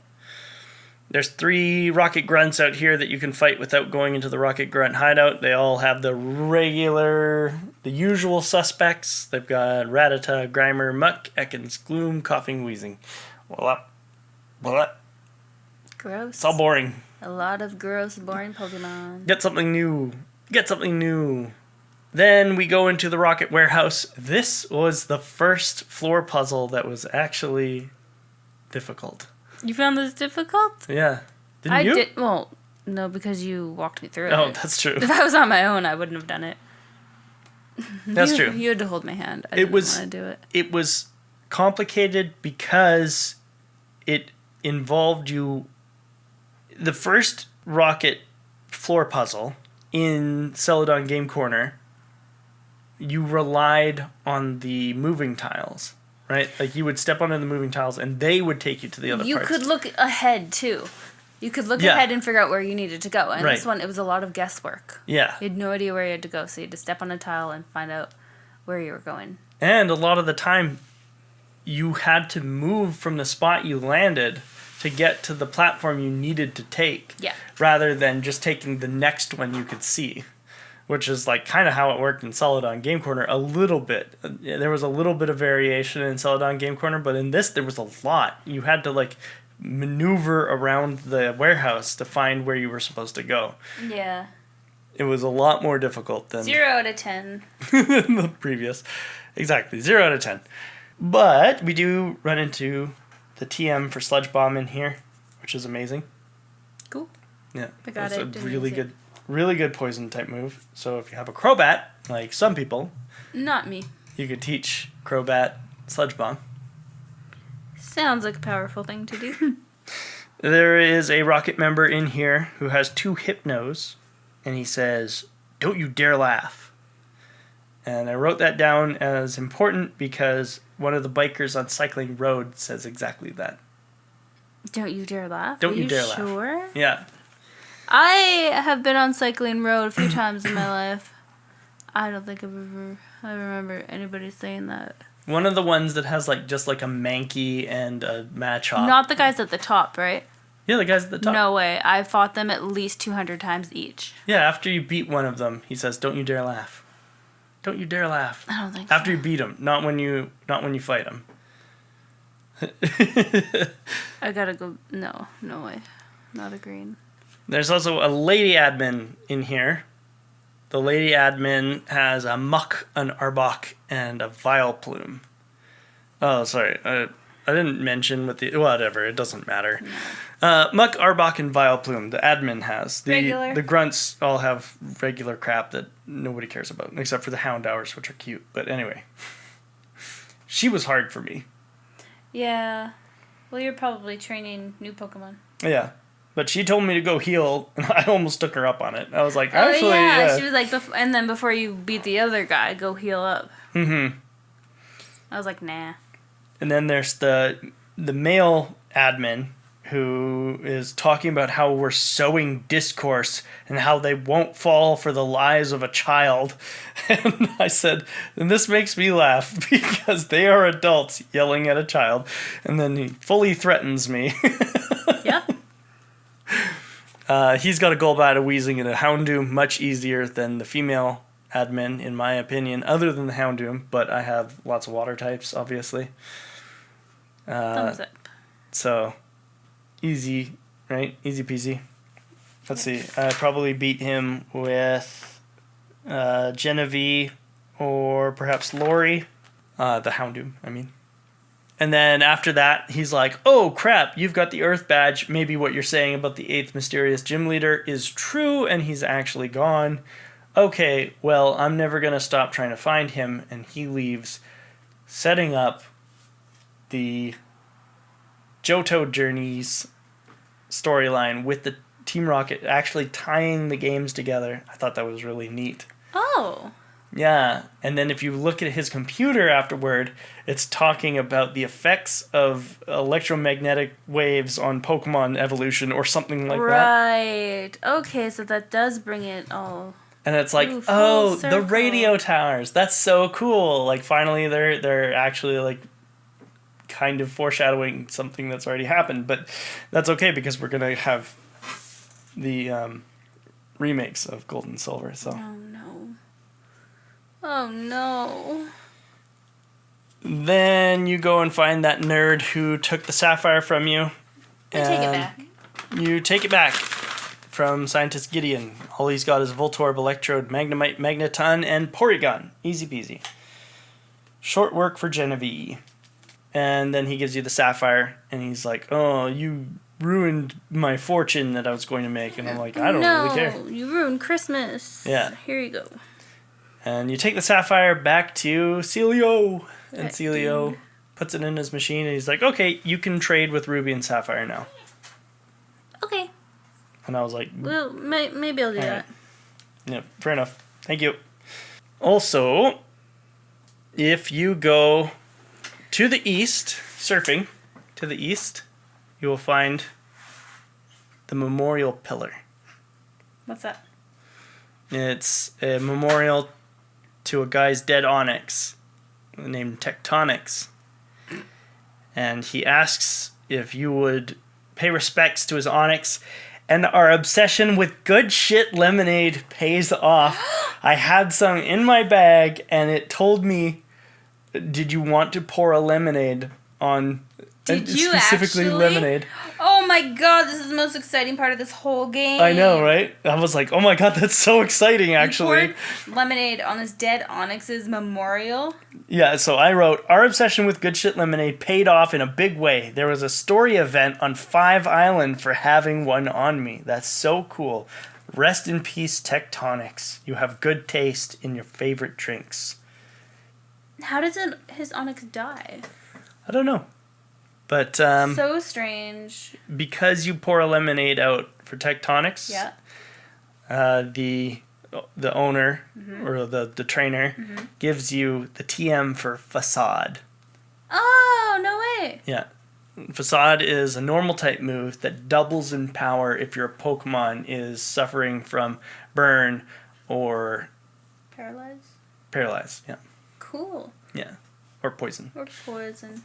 Speaker 1: There's 3 Rocket Grunts out here that you can fight without going into the Rocket Grunt hideout. They all have the usual suspects. They've got Rattata, Grimer, Muck, Ekans, Gloom, Coughing, Wheezing. Blah, blah.
Speaker 2: Gross.
Speaker 1: It's all boring.
Speaker 2: A lot of gross, boring Pokemon.
Speaker 1: Get something new. Get something new. Then we go into the Rocket Warehouse. This was the first floor puzzle that was actually difficult.
Speaker 2: You found this difficult?
Speaker 1: Yeah. Didn't you?
Speaker 2: I did. Well, no, because you walked me through it.
Speaker 1: Oh, that's true.
Speaker 2: If I was on my own, I wouldn't have done it.
Speaker 1: That's true.
Speaker 2: You had to hold my hand. I didn't want to do it.
Speaker 1: It was complicated because it involved you. The first Rocket floor puzzle in Celadon Game Corner, you relied on the moving tiles, right? Like you would step onto the moving tiles and they would take you to the other parts.
Speaker 2: You could look ahead too. You could look ahead and figure out where you needed to go. And this one, it was a lot of guesswork.
Speaker 1: Yeah.
Speaker 2: You had no idea where you had to go, so you had to step on a tile and find out where you were going.
Speaker 1: And a lot of the time, you had to move from the spot you landed to get to the platform you needed to take.
Speaker 2: Yeah.
Speaker 1: Rather than just taking the next one you could see. Which is like kind of how it worked in Celadon Game Corner a little bit. There was a little bit of variation in Celadon Game Corner, but in this there was a lot. You had to like maneuver around the warehouse to find where you were supposed to go.
Speaker 2: Yeah.
Speaker 1: It was a lot more difficult than
Speaker 2: 0 out of 10.
Speaker 1: the previous. Exactly, 0 out of 10. But we do run into the TM for Sludge Bomb in here, which is amazing.
Speaker 2: Cool.
Speaker 1: Yeah,
Speaker 2: I got
Speaker 1: that's
Speaker 2: it.
Speaker 1: a really good poison type move. So if you have a Crobat, like some people,
Speaker 2: not me,
Speaker 1: you could teach Crobat Sludge Bomb.
Speaker 2: Sounds like a powerful thing to do.
Speaker 1: There is a Rocket member in here who has 2 Hypnos, and he says, "Don't you dare laugh." And I wrote that down as important because one of the bikers on Cycling Road says exactly that.
Speaker 2: Don't you dare laugh?
Speaker 1: Don't you dare laugh.
Speaker 2: Sure?
Speaker 1: Yeah.
Speaker 2: I have been on Cycling Road a few times in my life. I don't think I remember anybody saying that.
Speaker 1: One of the ones that has like just like a Mankey and a Machop.
Speaker 2: Not the guys at the top, right?
Speaker 1: Yeah, the guys at the top.
Speaker 2: No way. I fought them at least 200 times each.
Speaker 1: Yeah, after you beat one of them, he says, "Don't you dare laugh." Don't you dare laugh.
Speaker 2: I don't think
Speaker 1: After
Speaker 2: so.
Speaker 1: you beat him, not when you fight him.
Speaker 2: I gotta go. No way. Not agreeing.
Speaker 1: There's also a lady admin in here. The lady admin has a Muck, an Arbok, and a Vileplume. Oh, sorry. I didn't mention what the... Whatever, it doesn't matter. No. Muck, Arbok, and Vileplume, the admin has. The grunts all have regular crap that nobody cares about, except for the Houndours, which are cute. But anyway. She was hard for me.
Speaker 2: Yeah. Well, you're probably training new Pokemon.
Speaker 1: Yeah. But she told me to go heal, and I almost took her up on it. I was like, actually,
Speaker 2: yeah. She was like, and then before you beat the other guy, go heal up.
Speaker 1: Mm-hmm.
Speaker 2: I was like, nah.
Speaker 1: And then there's the male admin, who is talking about how we're sowing discourse and how they won't fall for the lies of a child. And I said, and this makes me laugh because they are adults yelling at a child. And then he fully threatens me.
Speaker 2: Yeah.
Speaker 1: He's got a Golbat, a Weezing, and a Houndoom, much easier than the female admin, in my opinion, other than the Houndoom, but I have lots of water types, obviously.
Speaker 2: Thumbs up.
Speaker 1: So, easy, right? Easy peasy. Let's see. I probably beat him with Genevieve or perhaps Lori. The Houndoom, I mean. And then after that, he's like, oh, crap, you've got the Earth badge. Maybe what you're saying about the 8th mysterious gym leader is true, and he's actually gone. Okay, well, I'm never going to stop trying to find him. And he leaves, setting up the Johto Journeys storyline with the Team Rocket actually tying the games together. I thought that was really neat.
Speaker 2: Oh.
Speaker 1: Yeah, and then if you look at his computer afterward, it's talking about the effects of electromagnetic waves on Pokemon evolution or something like that.
Speaker 2: Right. Okay, so that does bring it all.
Speaker 1: And it's like,
Speaker 2: Ooh,
Speaker 1: oh,
Speaker 2: circle.
Speaker 1: the radio towers. That's so cool. Like finally they're actually like kind of foreshadowing something that's already happened, but that's okay because we're going to have the remakes of Gold and Silver, so.
Speaker 2: Oh no. Oh no.
Speaker 1: Then you go and find that nerd who took the sapphire from you.
Speaker 2: I take it back.
Speaker 1: You take it back from Scientist Gideon. All he's got is Voltorb, Electrode, Magnemite, Magneton, and Porygon. Easy peasy. Short work for Genevieve. And then he gives you the sapphire, and he's like, oh, you ruined my fortune that I was going to make. And I'm like, I don't really care.
Speaker 2: No, you ruined Christmas.
Speaker 1: Yeah.
Speaker 2: Here you go.
Speaker 1: And you take the sapphire back to Celio. And Celio puts it in his machine, and he's like, okay, you can trade with Ruby and Sapphire now.
Speaker 2: Okay.
Speaker 1: And I was like,
Speaker 2: Well, maybe I'll do that.
Speaker 1: Yeah, fair enough. Thank you. Also, if you go to the east, surfing to the east, you will find the Memorial Pillar.
Speaker 2: What's that?
Speaker 1: It's a memorial to a guy's dead Onyx named Tectonics. And he asks if you would pay respects to his Onyx, and our obsession with good shit lemonade pays off. I had some in my bag, and it told me, did you want to pour a lemonade on...
Speaker 2: Did you
Speaker 1: specifically
Speaker 2: actually?
Speaker 1: Lemonade.
Speaker 2: Oh my god, this is the most exciting part of this whole game.
Speaker 1: I know, right? I was like, oh my god, that's so exciting, actually.
Speaker 2: You poured lemonade on this dead Onyx's memorial.
Speaker 1: Yeah, so I wrote, our obsession with good shit lemonade paid off in a big way. There was a story event on 5 Island for having one on me. That's so cool. Rest in peace, Tectonics. You have good taste in your favorite drinks.
Speaker 2: How does his Onyx die?
Speaker 1: I don't know. But
Speaker 2: so strange.
Speaker 1: Because you pour a lemonade out for Tectonics,
Speaker 2: Yeah.
Speaker 1: The owner or the trainer gives you the TM for Facade.
Speaker 2: Oh, no way.
Speaker 1: Yeah. Facade is a normal type move that doubles in power if your Pokemon is suffering from burn or paralyze. Yeah.
Speaker 2: Cool.
Speaker 1: Yeah. Or poison.
Speaker 2: Or poison.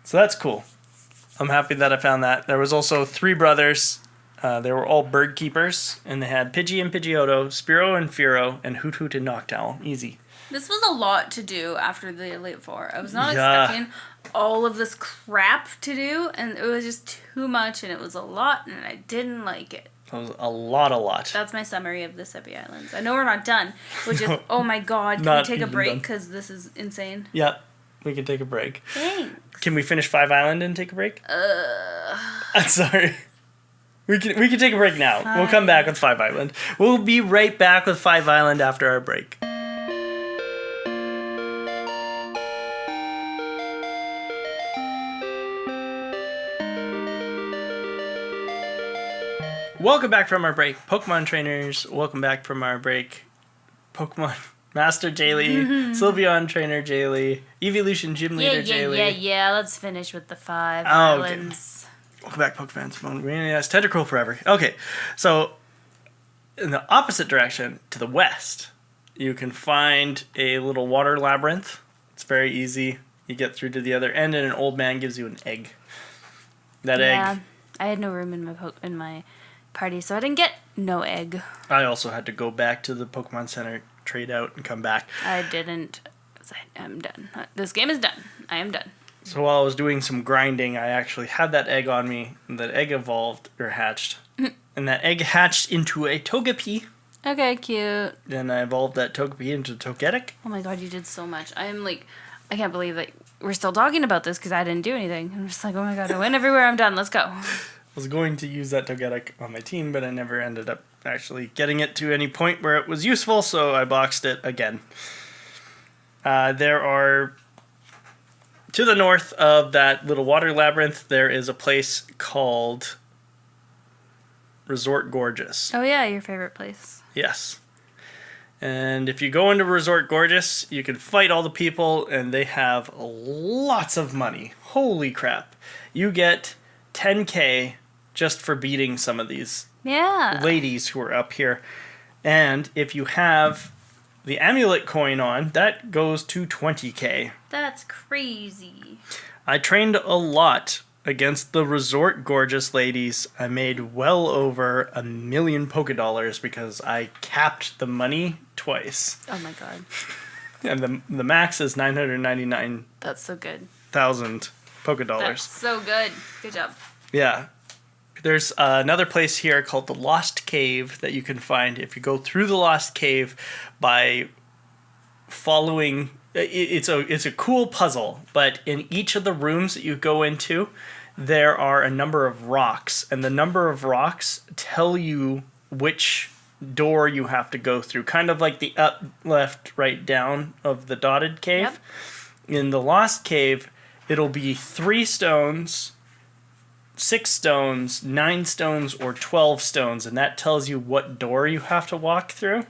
Speaker 1: So that's cool. I'm happy that I found that. There was also 3 brothers. They were all bird keepers, and they had Pidgey and Pidgeotto, Spearow and Fearow, and Hoot Hoot and Noctowl. Easy.
Speaker 2: This was a lot to do after the Elite Four. I was not expecting all of this crap to do, and it was just too much, and it was a lot, and I didn't like it.
Speaker 1: It was a lot.
Speaker 2: That's my summary of the Seppi Islands. I know we're not done, which is, oh my god, can we
Speaker 1: Not
Speaker 2: take a
Speaker 1: even
Speaker 2: break?
Speaker 1: done.
Speaker 2: Because this is insane.
Speaker 1: Yep. We can take a break.
Speaker 2: Thanks.
Speaker 1: Can we finish 5 Island and take a break? I'm sorry. We can take a break now.
Speaker 2: Fine.
Speaker 1: We'll come back with 5 Island. We'll be right back with 5 Island after our break. Welcome back from our break, Pokemon trainers. Welcome back from our break, Pokemon Master Jaylee, Sylveon Trainer Jaylee, Evolution Gym Leader Jaylee.
Speaker 2: Yeah. Let's finish with the 5
Speaker 1: Oh, okay.
Speaker 2: islands.
Speaker 1: Welcome back, Pokefans. Yes, Tentacruel forever. Okay, so in the opposite direction, to the west, you can find a little water labyrinth. It's very easy. You get through to the other end, and an old man gives you an egg. That egg.
Speaker 2: I had no room in my party, so I didn't get no egg.
Speaker 1: I also had to go back to the Pokemon Center, trade out, and come back.
Speaker 2: I didn't. I'm done. This game is done. I am done.
Speaker 1: So while I was doing some grinding, I actually had that egg on me, and that egg evolved, or hatched. And that egg hatched into a Togepi.
Speaker 2: Okay, cute.
Speaker 1: Then I evolved that Togepi into Togetic.
Speaker 2: Oh my god, you did so much. I can't believe that we're still talking about this because I didn't do anything. I'm just like, oh my god, I went everywhere, I'm done, let's go.
Speaker 1: I was going to use that Togetic on my team, but I never ended up actually getting it to any point where it was useful, so I boxed it again. There are... To the north of that little water labyrinth, there is a place called Resort Gorgeous.
Speaker 2: Oh yeah, your favorite place.
Speaker 1: Yes. And if you go into Resort Gorgeous, you can fight all the people, and they have lots of money. Holy crap. You get 10K just for beating some of these ladies who are up here. And if you have the amulet coin on, that goes to 20K.
Speaker 2: That's crazy.
Speaker 1: I trained a lot against the Resort Gorgeous ladies. I made well over $1 million Pokedollars because I capped the money twice.
Speaker 2: Oh my god.
Speaker 1: And the max is 999,000
Speaker 2: That's so good.
Speaker 1: Pokedollars.
Speaker 2: That's so good. Good job.
Speaker 1: Yeah. There's another place here called the Lost Cave that you can find if you go through the Lost Cave by following... It's a cool puzzle, but in each of the rooms that you go into, there are a number of rocks, and the number of rocks tell you which door you have to go through, kind of like the up, left, right, down of the dotted cave. Yep. In the Lost Cave, it'll be 3 stones, 6 stones, 9 stones, or 12 stones, and that tells you what door you have to walk through.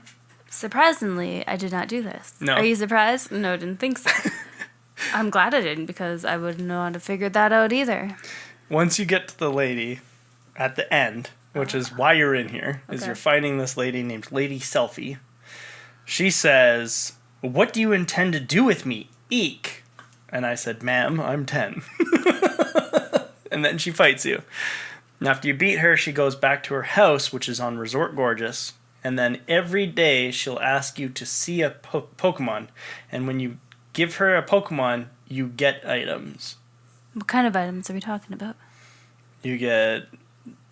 Speaker 2: Surprisingly, I did not do this.
Speaker 1: No.
Speaker 2: Are you surprised? No, I didn't think so. I'm glad I didn't, because I wouldn't know how to figure that out either.
Speaker 1: Once you get to the lady at the end, which is why you're in here, is you're fighting this lady named Lady Selfie. She says, "What do you intend to do with me? Eek." And I said, "Ma'am, I'm 10. And then she fights you. And after you beat her, she goes back to her house, which is on Resort Gorgeous. And then every day she'll ask you to see a Pokemon. And when you give her a Pokemon, you get items.
Speaker 2: What kind of items are we talking about?
Speaker 1: You get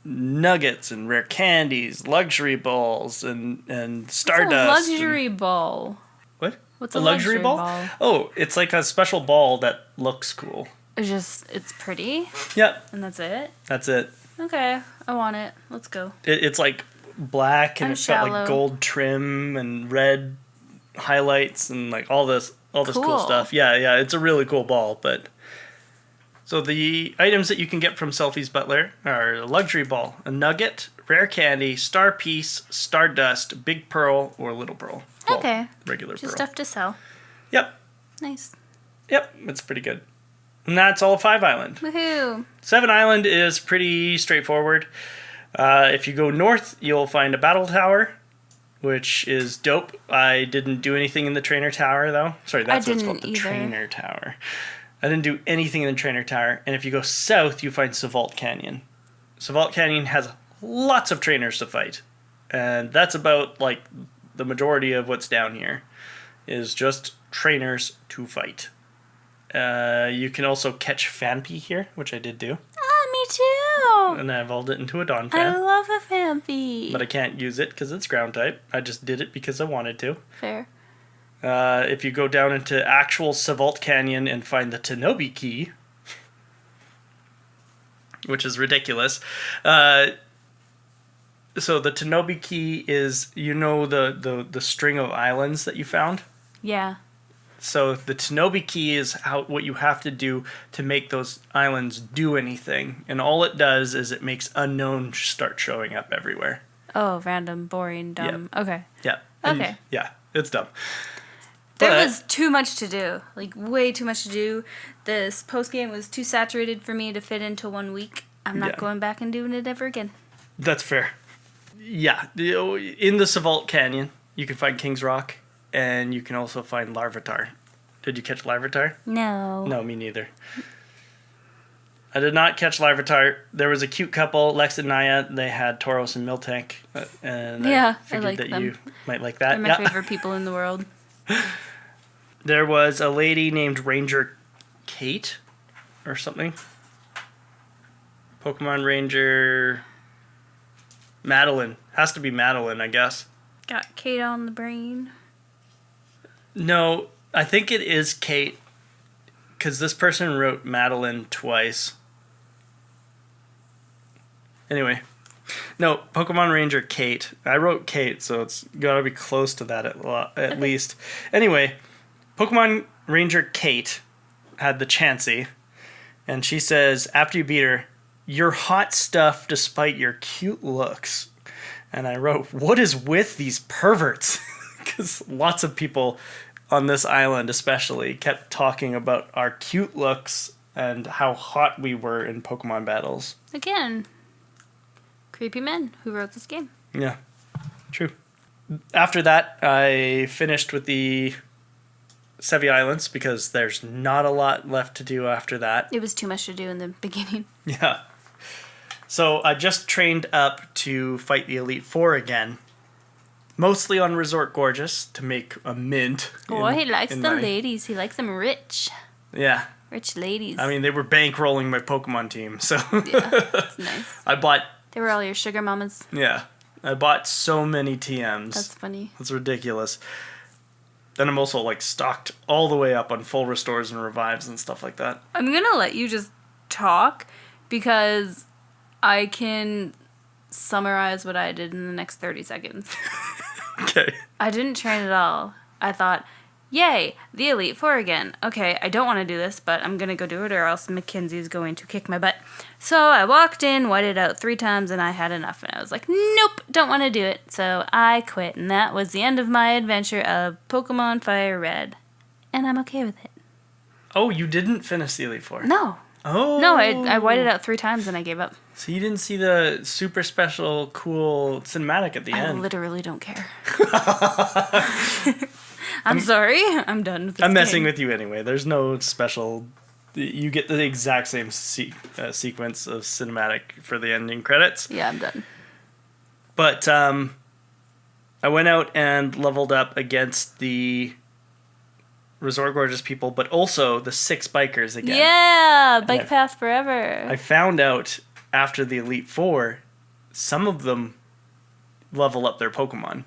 Speaker 1: nuggets and rare candies, luxury balls, and Stardust.
Speaker 2: What's a luxury ball?
Speaker 1: What?
Speaker 2: What's a luxury ball?
Speaker 1: Oh, it's like a special ball that looks cool.
Speaker 2: It's pretty?
Speaker 1: Yep.
Speaker 2: And that's it?
Speaker 1: That's it.
Speaker 2: Okay, I want it. Let's go.
Speaker 1: It's like black, and it's got like gold trim and red highlights and like all this cool stuff. Yeah, it's a really cool ball. But so the items that you can get from Selfie's Butler are a luxury ball, a nugget, rare candy, star piece, Stardust, big pearl, or little pearl. Well,
Speaker 2: okay.
Speaker 1: Regular
Speaker 2: Just
Speaker 1: pearl.
Speaker 2: stuff to sell.
Speaker 1: Yep.
Speaker 2: Nice.
Speaker 1: Yep, it's pretty good. And that's all of 5 Island.
Speaker 2: Woohoo!
Speaker 1: 7 Island is pretty straightforward. If you go north, you'll find a battle tower, which is dope. I didn't do anything in the trainer tower, though. Sorry, that's what it's called, the trainer tower. I didn't do anything in the trainer tower. And if you go south, you find Savault Canyon. Savault Canyon has lots of trainers to fight. And that's about, like, the majority of what's down here is just trainers to fight. You can also catch Phanpy here, which I did do.
Speaker 2: Ah, me too!
Speaker 1: And I evolved it into a Donphan.
Speaker 2: I love a Phanpy.
Speaker 1: But I can't use it because it's ground type. I just did it because I wanted to.
Speaker 2: Fair.
Speaker 1: If you go down into actual Savault Canyon and find the Tenobi Key, which is ridiculous. So the Tenobi Key is, the string of islands that you found?
Speaker 2: Yeah.
Speaker 1: So the Tenobi Key is what you have to do to make those islands do anything. And all it does is it makes unknown start showing up everywhere.
Speaker 2: Oh, random, boring, dumb. Yep. Okay.
Speaker 1: Yeah.
Speaker 2: Okay.
Speaker 1: Yeah, it's dumb.
Speaker 2: There was too much to do. Like, way too much to do. This post-game was too saturated for me to fit into 1 week. I'm not going back and doing it ever again.
Speaker 1: That's fair. Yeah. In the Savault Canyon, you can find King's Rock, and you can also find Larvitar. Did you catch Larvitar?
Speaker 2: No.
Speaker 1: No, me neither. I did not catch Larvitar. There was a cute couple, Lex and Naya. They had Tauros and Miltank. And I figured that you might like that.
Speaker 2: They're my favorite people in the world.
Speaker 1: There was a lady named Ranger Kate or something. Pokemon Ranger Madeline. Has to be Madeline, I guess.
Speaker 2: Got Kate on the brain.
Speaker 1: No, I think it is Kate. Because this person wrote Madeline twice. Anyway. No, Pokemon Ranger Kate. I wrote Kate, so it's got to be close to that at least. Anyway, Pokemon Ranger Kate had the Chansey. And she says, after you beat her, "You're hot stuff despite your cute looks." And I wrote, what is with these perverts? Because lots of people on this island especially kept talking about our cute looks and how hot we were in Pokemon battles.
Speaker 2: Again, creepy men who wrote this game.
Speaker 1: Yeah, true. After that, I finished with the Sevi Islands because there's not a lot left to do after that.
Speaker 2: It was too much to do in the beginning.
Speaker 1: Yeah. So I just trained up to fight the Elite Four again. Mostly on Resort Gorgeous to make a mint.
Speaker 2: Oh, he likes the ladies. He likes them rich.
Speaker 1: Yeah.
Speaker 2: Rich ladies.
Speaker 1: I mean, they were bankrolling my Pokemon team, so.
Speaker 2: Yeah, that's nice.
Speaker 1: They
Speaker 2: were all your sugar mamas.
Speaker 1: Yeah. I bought so many TMs.
Speaker 2: That's funny.
Speaker 1: That's ridiculous. Then I'm also, stocked all the way up on full restores and revives and stuff like that.
Speaker 2: I'm going to let you just talk because I can summarize what I did in the next 30 seconds.
Speaker 1: Okay.
Speaker 2: I didn't train at all. I thought, yay, the Elite Four again. Okay, I don't want to do this, but I'm going to go do it or else Mackenzie's going to kick my butt. So I walked in, whited out 3 times, and I had enough. And I was like, nope, don't want to do it. So I quit, and that was the end of my adventure of Pokemon Fire Red. And I'm okay with it.
Speaker 1: Oh, you didn't finish the Elite Four?
Speaker 2: No.
Speaker 1: Oh.
Speaker 2: No, I whited out 3 times, and I gave up.
Speaker 1: So you didn't see the super special, cool cinematic at the end?
Speaker 2: I literally don't care. I'm sorry. I'm done with this
Speaker 1: I'm messing with you anyway. There's no special... You get the exact same sequence of cinematic for the ending credits.
Speaker 2: Yeah, I'm done.
Speaker 1: But I went out and leveled up against the Resort Gorgeous people, but also the 6 bikers again.
Speaker 2: Yeah, Bike Path Forever.
Speaker 1: I found out after the Elite Four, some of them level up their Pokemon.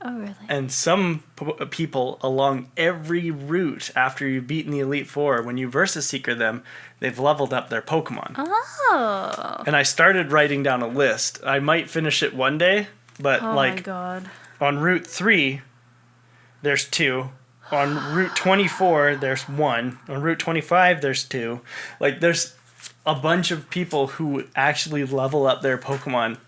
Speaker 2: Oh, really?
Speaker 1: And some people along every route after you've beaten the Elite Four, when you Versus Seeker them, they've leveled up their Pokemon.
Speaker 2: Oh.
Speaker 1: And I started writing down a list. I might finish it one day, but
Speaker 2: my God.
Speaker 1: On Route 3, there's 2. On Route 24, there's 1. On Route 25, there's 2. There's a bunch of people who actually level up their Pokemon.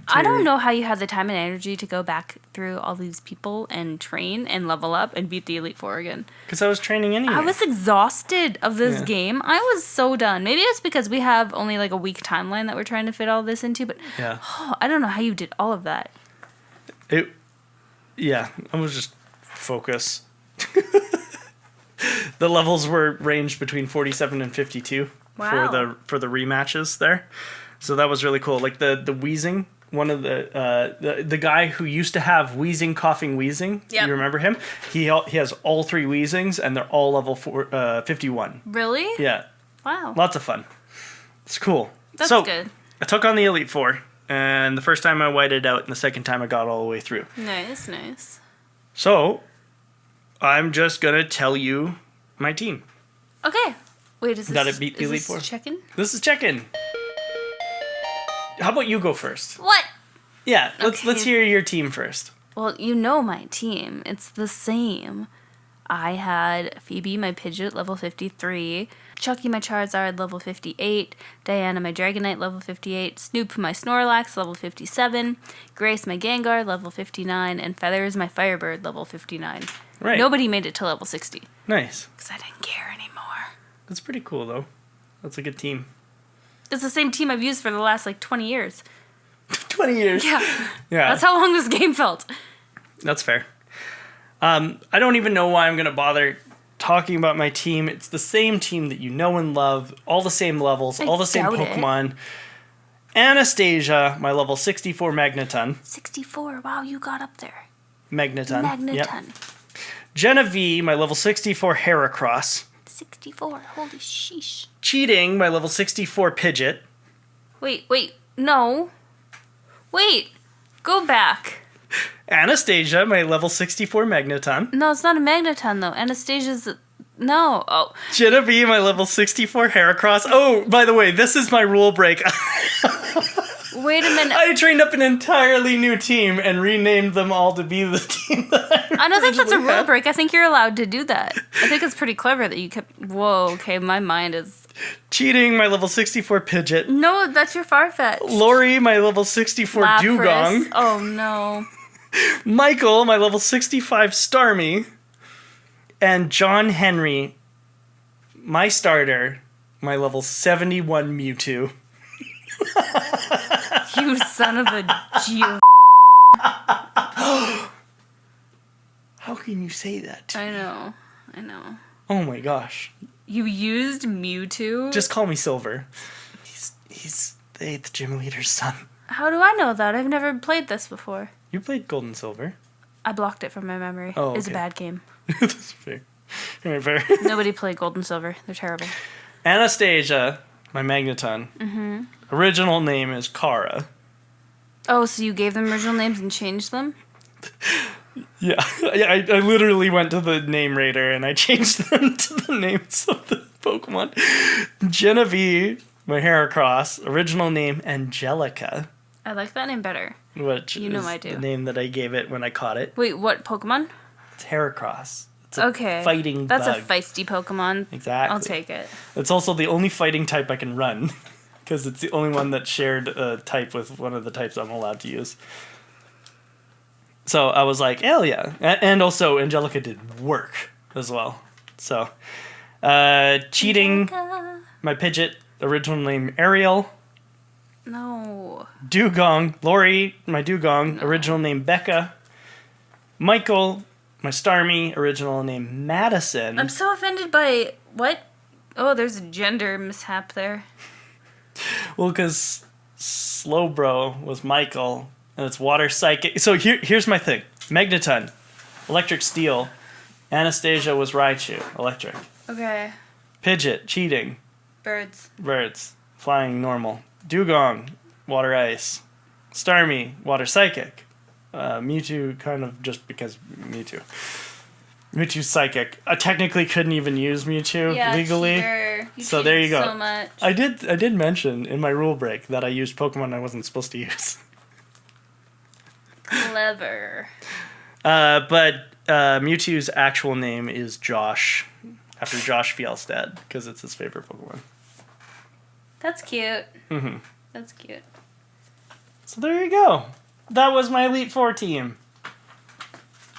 Speaker 2: I don't know how you had the time and energy to go back through all these people and train and level up and beat the Elite Four again.
Speaker 1: Because I was training anyway.
Speaker 2: I was exhausted of this game. I was so done. Maybe it's because we have only a week timeline that we're trying to fit all this into, but I don't know how you did all of that.
Speaker 1: I was just focused. The levels were ranged between 47 and 52 for the rematches there. So that was really cool. The wheezing, one of the guy who used to have wheezing, coughing, wheezing. Yep. You remember him? He has all 3 wheezings and they're all level 51.
Speaker 2: Really?
Speaker 1: Yeah.
Speaker 2: Wow.
Speaker 1: Lots of fun. It's cool.
Speaker 2: That's good.
Speaker 1: I took on the Elite Four, and the first time I whited out, and the second time I got all the way through.
Speaker 2: Nice, nice.
Speaker 1: So, I'm just gonna tell you my team.
Speaker 2: Okay. Wait, is
Speaker 1: this beat the Elite Four?
Speaker 2: Check-in?
Speaker 1: This is check-in. How about you go first?
Speaker 2: What?
Speaker 1: Yeah, let's hear your team first.
Speaker 2: Well, you know my team. It's the same. I had Phoebe, my Pidgeot, level 53. Chucky, my Charizard, level 58. Diana, my Dragonite, level 58. Snoop, my Snorlax, level 57. Grace, my Gengar, level 59. And Feathers, my Firebird, level 59.
Speaker 1: Right.
Speaker 2: Nobody made it to level 60.
Speaker 1: Nice.
Speaker 2: Because I didn't care anymore.
Speaker 1: That's pretty cool, though. That's a good team.
Speaker 2: It's the same team I've used for the last, 20 years.
Speaker 1: 20 years.
Speaker 2: Yeah.
Speaker 1: Yeah.
Speaker 2: That's how long this game felt.
Speaker 1: That's fair. I don't even know why I'm going to bother talking about my team. It's the same team that you know and love, all the same levels, all the same Pokemon. Anastasia, my level 64 Magneton.
Speaker 2: 64. Wow, you got up there.
Speaker 1: Magneton. Yep. Genevieve, my level 64 Heracross.
Speaker 2: 64. Holy sheesh.
Speaker 1: Cheating, my level 64 Pidgeot.
Speaker 2: Wait. No. Wait. Go back.
Speaker 1: Anastasia, my level 64 Magneton.
Speaker 2: No, it's not a Magneton, though. Anastasia's... No. Oh.
Speaker 1: Genevieve, my level 64 Heracross. Oh, by the way, this is my rule break.
Speaker 2: Wait a minute.
Speaker 1: I trained up an entirely new team and renamed them all to be the team that
Speaker 2: I don't think that's a rule break. I think you're allowed to do that. I think it's pretty clever that you kept... Whoa, okay, my mind is...
Speaker 1: Cheating, my level 64 Pidgeot.
Speaker 2: No, that's your Farfetch.
Speaker 1: Lori, my level 64
Speaker 2: Lapras.
Speaker 1: Dugong.
Speaker 2: Oh, no.
Speaker 1: Michael, my level 65 Starmie. And John Henry, my starter, my level 71 Mewtwo.
Speaker 2: You son of a Jew.
Speaker 1: How can you say that?
Speaker 2: I know.
Speaker 1: Oh my gosh.
Speaker 2: You used Mewtwo?
Speaker 1: Just call me Silver. He's the 8th gym leader's son.
Speaker 2: How do I know that? I've never played this before.
Speaker 1: You played Gold and Silver.
Speaker 2: I blocked it from my memory.
Speaker 1: Oh, okay.
Speaker 2: It's a bad game.
Speaker 1: That's fair. Very fair.
Speaker 2: Nobody played Gold and Silver. They're terrible.
Speaker 1: Anastasia, my Magneton. Mm-hmm. Original name is Kara.
Speaker 2: Oh, so you gave them original names and changed them?
Speaker 1: Yeah, I literally went to the name rater and I changed them to the names of the Pokemon. Genevieve, my Heracross, original name Angelica.
Speaker 2: I like that name better.
Speaker 1: Which
Speaker 2: you know
Speaker 1: is
Speaker 2: I do.
Speaker 1: The name that I gave it when I caught it.
Speaker 2: Wait, what Pokemon?
Speaker 1: It's Heracross. It's
Speaker 2: a
Speaker 1: fighting
Speaker 2: That's
Speaker 1: bug.
Speaker 2: a feisty Pokemon.
Speaker 1: Exactly.
Speaker 2: I'll take it.
Speaker 1: It's also the only fighting type I can run. Because it's the only one that shared a type with one of the types I'm allowed to use. So I was like, hell yeah. And also, Angelica did work as well. So, cheating,
Speaker 2: Angelica.
Speaker 1: My Pidgeot, original name Ariel.
Speaker 2: No.
Speaker 1: Dugong, Lori, my Dugong, original name Becca. Michael, my Starmie, original name Madison.
Speaker 2: I'm so offended by... What? Oh, there's a gender mishap there.
Speaker 1: Well, because Slowbro was Michael, and it's Water Psychic. So here's my thing. Magneton, Electric Steel. Anastasia was Raichu, Electric.
Speaker 2: Okay.
Speaker 1: Pidgeot, Cheating.
Speaker 2: Birds.
Speaker 1: Flying Normal. Dugong, Water Ice. Starmie, Water Psychic. Mewtwo, kind of just because Mewtwo. Mewtwo's Psychic. I technically couldn't even use Mewtwo legally.
Speaker 2: So
Speaker 1: there you go.
Speaker 2: So much.
Speaker 1: I did mention in my rule break that I used Pokemon I wasn't supposed to use.
Speaker 2: Clever.
Speaker 1: But Mewtwo's actual name is Josh, after Josh Fjellstad, because it's his favorite Pokemon.
Speaker 2: That's cute.
Speaker 1: Mm-hmm.
Speaker 2: That's cute.
Speaker 1: So there you go. That was my Elite Four team.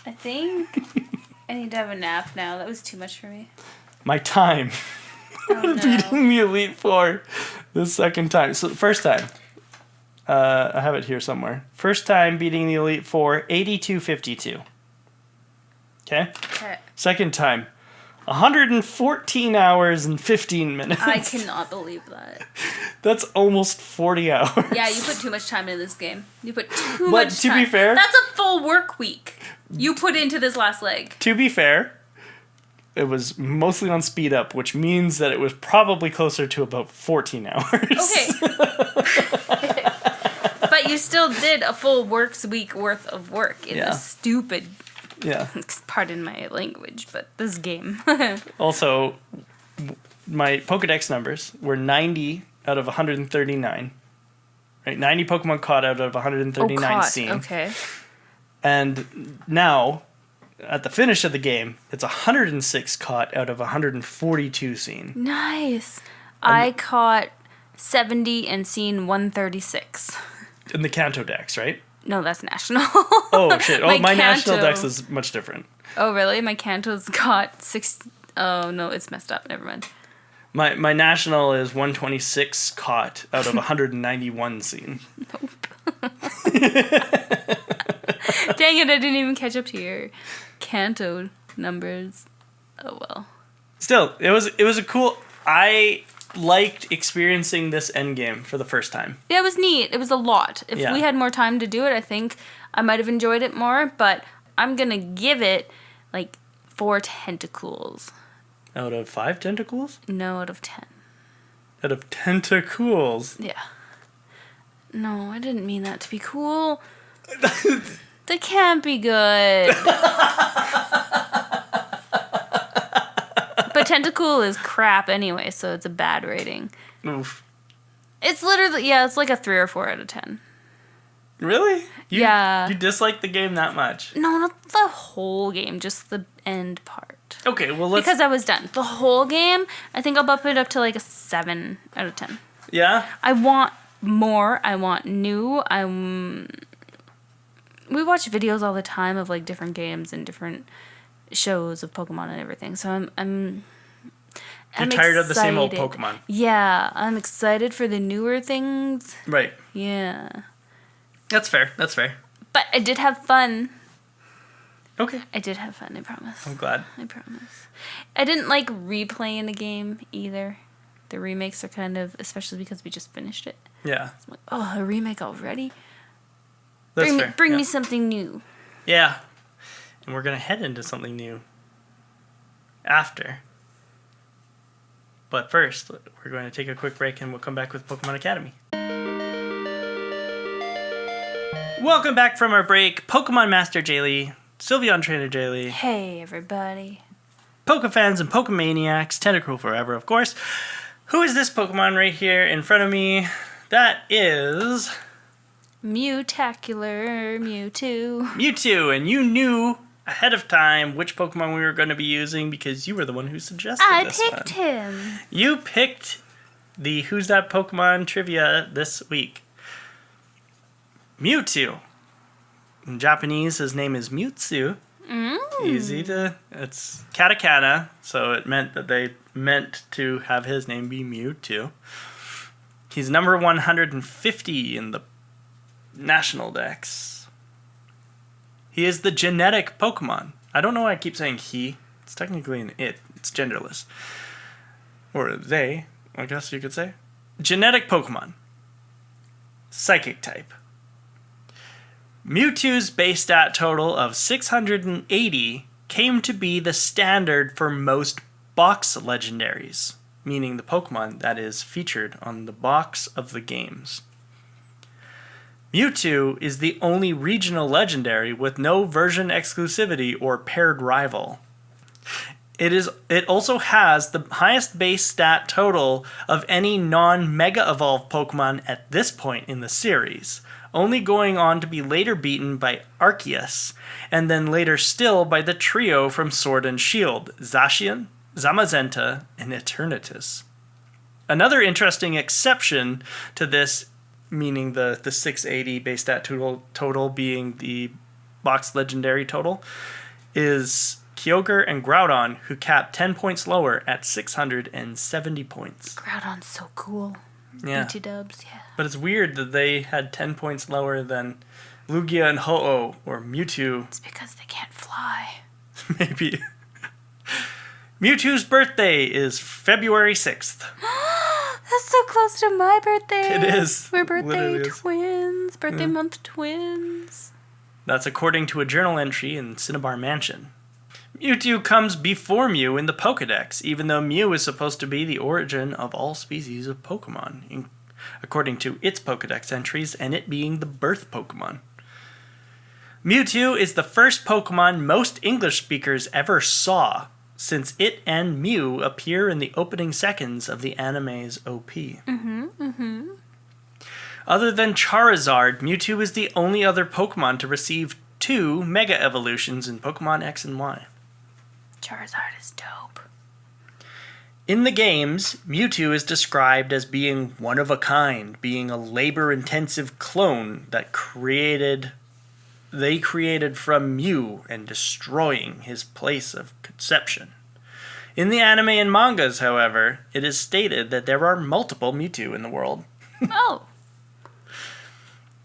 Speaker 2: I think I need to have a nap now. That was too much for me.
Speaker 1: My time.
Speaker 2: Oh, no.
Speaker 1: Beating the Elite Four the second time. So the first time. I have it here somewhere. First time beating the Elite Four, 82-52. Okay?
Speaker 2: Okay.
Speaker 1: Second time, 114 hours and 15 minutes.
Speaker 2: I cannot believe that.
Speaker 1: That's almost 40 hours.
Speaker 2: Yeah, you put too much time into this game. You put too
Speaker 1: But
Speaker 2: much
Speaker 1: to
Speaker 2: time.
Speaker 1: be fair...
Speaker 2: That's a full work week you put into this last leg.
Speaker 1: To be fair, it was mostly on speed up, which means that it was probably closer to about 14 hours.
Speaker 2: Okay. But you still did a full works week worth of work in this stupid...
Speaker 1: Yeah.
Speaker 2: Pardon my language, but this game.
Speaker 1: Also, my Pokedex numbers were 90 out of 139. Right? 90 Pokemon caught out of 139 seen.
Speaker 2: Okay.
Speaker 1: And now, at the finish of the game, it's 106 caught out of 142 seen.
Speaker 2: Nice. I caught 70 and seen 136.
Speaker 1: In the Kanto Dex, right?
Speaker 2: No, that's national.
Speaker 1: Oh, shit. Oh, my national
Speaker 2: Kanto.
Speaker 1: Dex is much different.
Speaker 2: Oh, really? My Kanto's got 6... Oh, no, it's messed up. Never mind.
Speaker 1: My national is 126 caught out of 191 seen.
Speaker 2: Nope. Dang it, I didn't even catch up to your Kanto numbers. Oh well.
Speaker 1: Still, it was a cool... I liked experiencing this endgame for the first time.
Speaker 2: Yeah, it was neat. It was a lot. If we had more time to do it, I think I might have enjoyed it more, but I'm gonna give it, 4 tentacles.
Speaker 1: Out of 5 tentacles?
Speaker 2: No, out of 10.
Speaker 1: Out of tentacles?
Speaker 2: Yeah. No, I didn't mean that to be cool. That can't be good. But tentacle is crap anyway, so it's a bad rating.
Speaker 1: Oof.
Speaker 2: It's literally, it's like a 3 or 4 out of 10.
Speaker 1: Really?
Speaker 2: Yeah.
Speaker 1: You dislike the game that much?
Speaker 2: No, not the whole game, just the end part.
Speaker 1: Okay, well let's...
Speaker 2: Because I was done. The whole game, I think I'll bump it up to a 7 out of 10.
Speaker 1: Yeah?
Speaker 2: I want more. I want new. We watch videos all the time of different games and different shows of Pokemon and everything. So I'm
Speaker 1: tired of the same old Pokemon.
Speaker 2: Yeah, I'm excited for the newer things.
Speaker 1: Right.
Speaker 2: Yeah.
Speaker 1: That's fair. That's fair.
Speaker 2: But I did have fun.
Speaker 1: Okay.
Speaker 2: I did have fun, I promise.
Speaker 1: I'm glad.
Speaker 2: I promise. I didn't like replaying the game either. The remakes are kind of, especially because we just finished it.
Speaker 1: Yeah.
Speaker 2: It's like, oh, a remake already?
Speaker 1: That's fair.
Speaker 2: Bring me something new.
Speaker 1: Yeah. And we're going to head into something new after. But first, we're going to take a quick break and we'll come back with Pokemon Academy. Welcome back from our break. Pokemon Master Jaylee, Sylveon Trainer Jaylee.
Speaker 2: Hey, everybody.
Speaker 1: Pokefans and Pokemaniacs, Tentacruel Forever, of course. Who is this Pokemon right here in front of me? That is...
Speaker 2: Mewtacular Mewtwo.
Speaker 1: Mewtwo, and you knew ahead of time which Pokemon we were going to be using because you were the one who suggested this one.
Speaker 2: I picked him.
Speaker 1: You picked the Who's That Pokemon trivia this week. Mewtwo. In Japanese, his name is Mewtwo. It's katakana, so it meant that they meant to have his name be Mewtwo. He's number 150 in the National Dex. He is the genetic Pokemon. I don't know why I keep saying he. It's technically an it. It's genderless. Or they, I guess you could say. Genetic Pokemon. Psychic type. Mewtwo's base stat total of 680 came to be the standard for most box legendaries, meaning the Pokemon that is featured on the box of the games. Mewtwo is the only regional legendary with no version exclusivity or paired rival. It also has the highest base stat total of any non-Mega Evolved Pokemon at this point in the series, only going on to be later beaten by Arceus, and then later still by the trio from Sword and Shield, Zacian, Zamazenta, and Eternatus. Another interesting exception to this, meaning the 680 base stat total being the box legendary total, is Kyogre and Groudon, who capped 10 points lower at 670 points.
Speaker 2: Groudon's so cool.
Speaker 1: Yeah.
Speaker 2: BT dubs, yeah.
Speaker 1: But it's weird that they had 10 points lower than Lugia and Ho-Oh or Mewtwo.
Speaker 2: It's because they can't fly.
Speaker 1: Maybe. Mewtwo's birthday is February 6th.
Speaker 2: That's so close to my birthday.
Speaker 1: It is.
Speaker 2: We're birthday
Speaker 1: Literally is.
Speaker 2: twins. Birthday month twins.
Speaker 1: That's according to a journal entry in Cinnabar Mansion. Mewtwo comes before Mew in the Pokedex, even though Mew is supposed to be the origin of all species of Pokemon, according to its Pokedex entries, and it being the birth Pokemon. Mewtwo is the first Pokemon most English speakers ever saw, since it and Mew appear in the opening seconds of the anime's OP. Other than Charizard, Mewtwo is the only other Pokemon to receive 2 Mega Evolutions in Pokemon X and Y.
Speaker 2: Charizard is dope.
Speaker 1: In the games, Mewtwo is described as being one of a kind, being a labor-intensive clone that they created from Mew and destroying his place of conception. In the anime and mangas, however, it is stated that there are multiple Mewtwo in the world.
Speaker 2: Oh.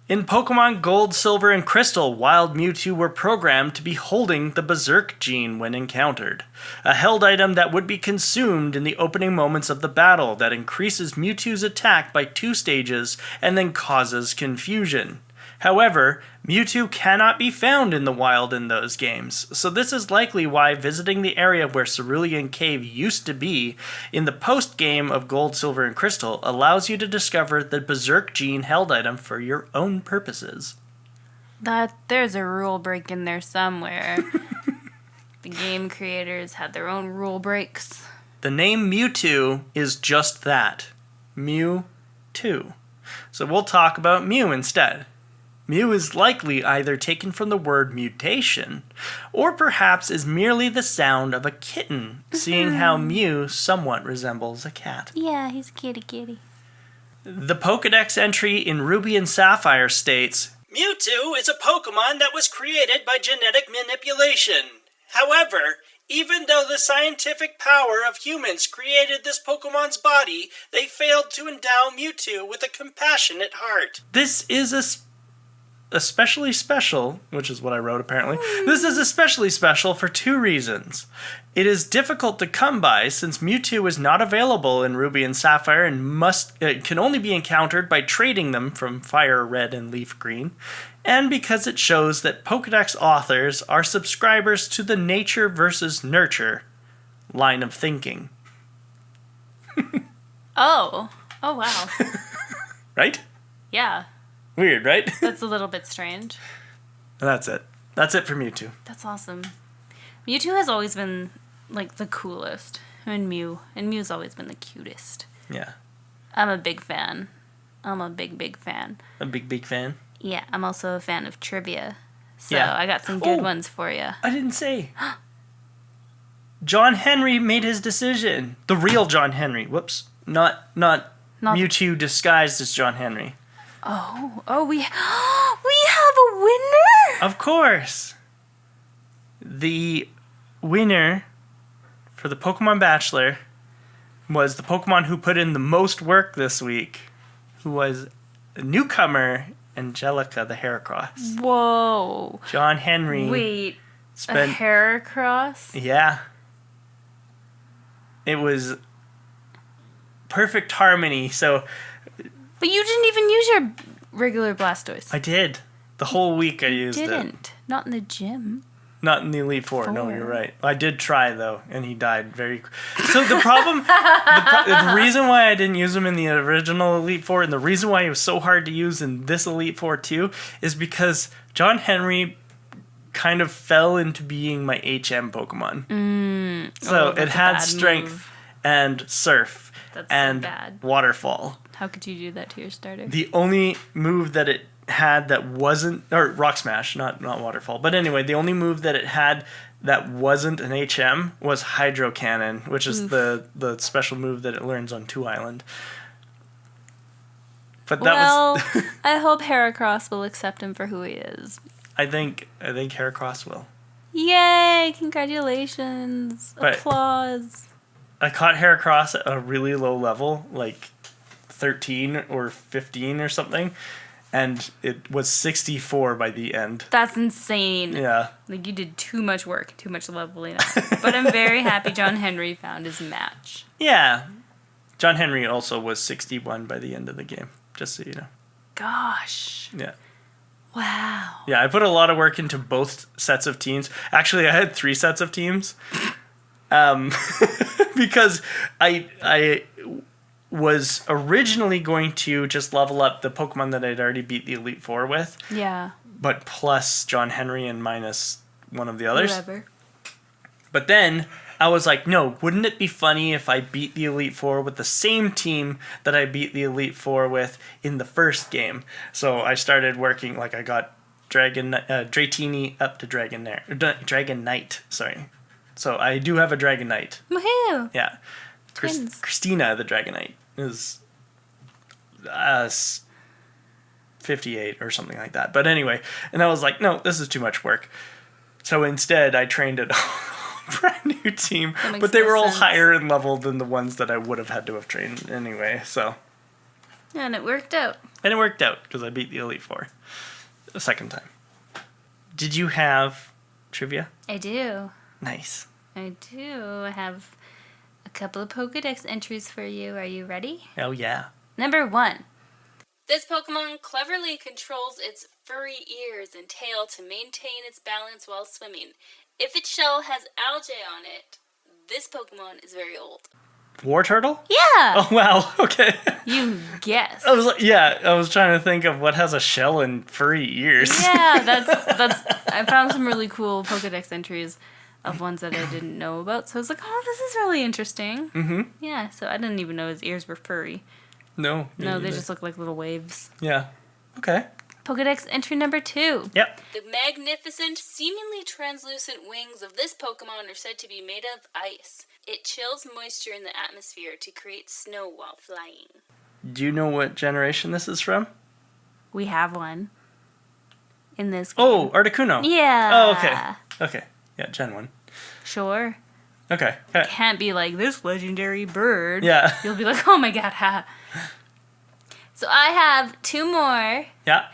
Speaker 1: In Pokemon Gold, Silver, and Crystal, wild Mewtwo were programmed to be holding the Berserk gene when encountered, a held item that would be consumed in the opening moments of the battle that increases Mewtwo's attack by 2 stages and then causes confusion. However, Mewtwo cannot be found in the wild in those games, so this is likely why visiting the area where Cerulean Cave used to be in the post-game of Gold, Silver, and Crystal allows you to discover the Berserk gene held item for your own purposes.
Speaker 2: There's a rule break in there somewhere. The game creators had their own rule breaks.
Speaker 1: The name Mewtwo is just that. Mew2. So we'll talk about Mew instead. Mew is likely either taken from the word mutation, or perhaps is merely the sound of a kitten, seeing how Mew somewhat resembles a cat.
Speaker 2: Yeah, he's a kitty.
Speaker 1: The Pokedex entry in Ruby and Sapphire states, Mewtwo is a Pokemon that was created by genetic manipulation. However, even though the scientific power of humans created this Pokemon's body, they failed to endow Mewtwo with a compassionate heart. This is especially special, which is what I wrote apparently. This is especially special for 2 reasons. It is difficult to come by since Mewtwo is not available in Ruby and Sapphire and can only be encountered by trading them from Fire Red and Leaf Green, and because it shows that Pokedex authors are subscribers to the nature versus nurture line of thinking.
Speaker 2: Oh wow.
Speaker 1: Right?
Speaker 2: Yeah.
Speaker 1: Weird, right?
Speaker 2: That's a little bit strange.
Speaker 1: That's it. That's it for Mewtwo.
Speaker 2: That's awesome. Mewtwo has always been, like, the coolest. And Mew's always been the cutest.
Speaker 1: Yeah.
Speaker 2: I'm a big fan. I'm a big fan.
Speaker 1: A big fan?
Speaker 2: Yeah, I'm also a fan of trivia. So
Speaker 1: Yeah.
Speaker 2: I got some good ones for you.
Speaker 1: I didn't say. John Henry made his decision. The real John Henry. Whoops. Not Mewtwo disguised as John Henry.
Speaker 2: Oh, we have a winner?
Speaker 1: Of course. The winner for the Pokemon Bachelor was the Pokemon who put in the most work this week, who was a newcomer, Angelica the Heracross.
Speaker 2: Whoa.
Speaker 1: John Henry.
Speaker 2: Wait, a Heracross?
Speaker 1: Yeah. It was perfect harmony, so...
Speaker 2: But you didn't even use your regular Blastoise.
Speaker 1: I did. The whole week I used it.
Speaker 2: Didn't. Not in the gym.
Speaker 1: Not in the Elite Four. No, you're right. I did try, though, and he died very quick. So the problem... the reason why I didn't use him in the original Elite Four, and the reason why he was so hard to use in this Elite Four, too, is because John Henry kind of fell into being my HM Pokemon. So it had Strength and Surf and Waterfall.
Speaker 2: How could you do that to your starter?
Speaker 1: The only move that it had that wasn't... Or Rock Smash, not Waterfall. But anyway, the only move that it had that wasn't an HM was Hydro Cannon, which is the special move that it learns on 2 Island. But that was...
Speaker 2: I hope Heracross will accept him for who he is.
Speaker 1: I think Heracross will.
Speaker 2: Yay! Congratulations!
Speaker 1: But
Speaker 2: applause!
Speaker 1: I caught Heracross at a really low level, like 13 or 15 or something, and it was 64 by the end.
Speaker 2: That's insane.
Speaker 1: Yeah.
Speaker 2: Like, you did too much work, too much leveling up. But I'm very happy John Henry found his match.
Speaker 1: Yeah. John Henry also was 61 by the end of the game, just so you know.
Speaker 2: Gosh.
Speaker 1: Yeah.
Speaker 2: Wow.
Speaker 1: Yeah, I put a lot of work into both sets of teams. Actually, I had 3 sets of teams. Because I was originally going to just level up the Pokemon that I'd already beat the Elite Four with.
Speaker 2: Yeah.
Speaker 1: But plus John Henry and minus one of the others.
Speaker 2: Whatever.
Speaker 1: But then I was like, no, wouldn't it be funny if I beat the Elite Four with the same team that I beat the Elite Four with in the first game? So I started working, like I got Dratini up to Dragon Knight, sorry. So I do have a Dragonite.
Speaker 2: Woohoo!
Speaker 1: Yeah. Christina, the Dragonite, is 58 or something like that. But anyway, and I was like, no, this is too much work. So instead, I trained it brand new team.
Speaker 2: But
Speaker 1: they were all higher in level than the ones that I would have had to have trained anyway, so.
Speaker 2: And it worked out.
Speaker 1: And it worked out, because I beat the Elite Four a second time. Did you have trivia?
Speaker 2: I do.
Speaker 1: Nice.
Speaker 2: I do. I have a couple of Pokedex entries for you. Are you ready?
Speaker 1: Oh, yeah.
Speaker 2: Number 1. This Pokemon cleverly controls its furry ears and tail to maintain its balance while swimming. If its shell has algae on it, this Pokemon is very old.
Speaker 1: War Turtle?
Speaker 2: Yeah!
Speaker 1: Oh, wow. Okay.
Speaker 2: You guessed.
Speaker 1: I was trying to think of what has a shell and furry ears.
Speaker 2: Yeah, that's. I found some really cool Pokedex entries of ones that I didn't know about. So I was like, oh, this is really interesting.
Speaker 1: Mm-hmm.
Speaker 2: Yeah, so I didn't even know his ears were furry.
Speaker 1: No.
Speaker 2: No, they just look like little waves.
Speaker 1: Yeah. Okay.
Speaker 2: Pokedex entry number 2.
Speaker 1: Yep.
Speaker 2: The magnificent, seemingly translucent wings of this Pokemon are said to be made of ice. It chills moisture in the atmosphere to create snow while flying.
Speaker 1: Do you know what generation this is from?
Speaker 2: We have one in this game.
Speaker 1: Oh, Articuno.
Speaker 2: Yeah.
Speaker 1: Oh, okay. Okay. Yeah, Gen 1.
Speaker 2: Sure.
Speaker 1: Okay.
Speaker 2: Can't be like this legendary bird.
Speaker 1: Yeah.
Speaker 2: You'll be like, oh my god, ha. So I have 2 more,
Speaker 1: Yeah.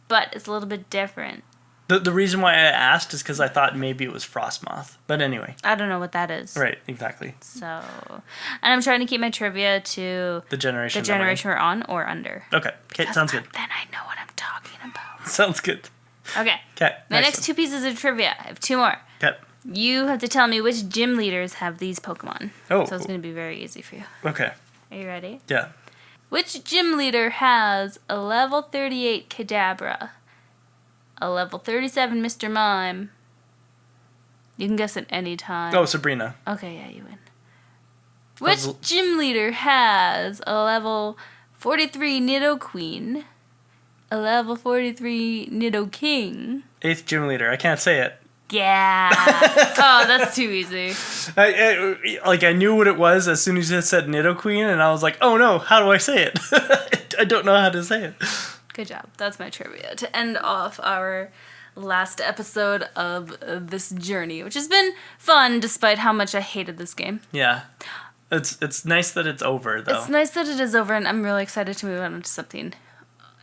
Speaker 2: but it's a little bit different.
Speaker 1: The reason why I asked is because I thought maybe it was Frostmoth. But anyway.
Speaker 2: I don't know what that is.
Speaker 1: Right, exactly.
Speaker 2: So, and I'm trying to keep my trivia to
Speaker 1: The generation
Speaker 2: we're on or under.
Speaker 1: Okay, sounds good.
Speaker 2: Then I know what I'm talking about.
Speaker 1: Sounds good.
Speaker 2: Okay.
Speaker 1: Okay.
Speaker 2: My next 2 pieces of trivia. I have 2 more.
Speaker 1: Okay.
Speaker 2: You have to tell me which gym leaders have these Pokemon.
Speaker 1: Oh.
Speaker 2: So it's going to be very easy for you.
Speaker 1: Okay.
Speaker 2: Are you ready?
Speaker 1: Yeah.
Speaker 2: Which gym leader has a level 38 Kadabra, a level 37 Mr. Mime? You can guess at any time.
Speaker 1: Oh, Sabrina.
Speaker 2: Okay, yeah, you win. Which gym leader has a level 43 Nidoqueen, a level 43 Nidoking?
Speaker 1: 8th gym leader. I can't say it.
Speaker 2: Yeah. Oh, that's too easy.
Speaker 1: I knew what it was as soon as it said Nidoqueen, and I was like, oh no, how do I say it? I don't know how to say it.
Speaker 2: Good job. That's my trivia to end off our last episode of this journey, which has been fun despite how much I hated this game.
Speaker 1: Yeah. It's nice that it's over, though.
Speaker 2: It's nice that it is over, and I'm really excited to move on to something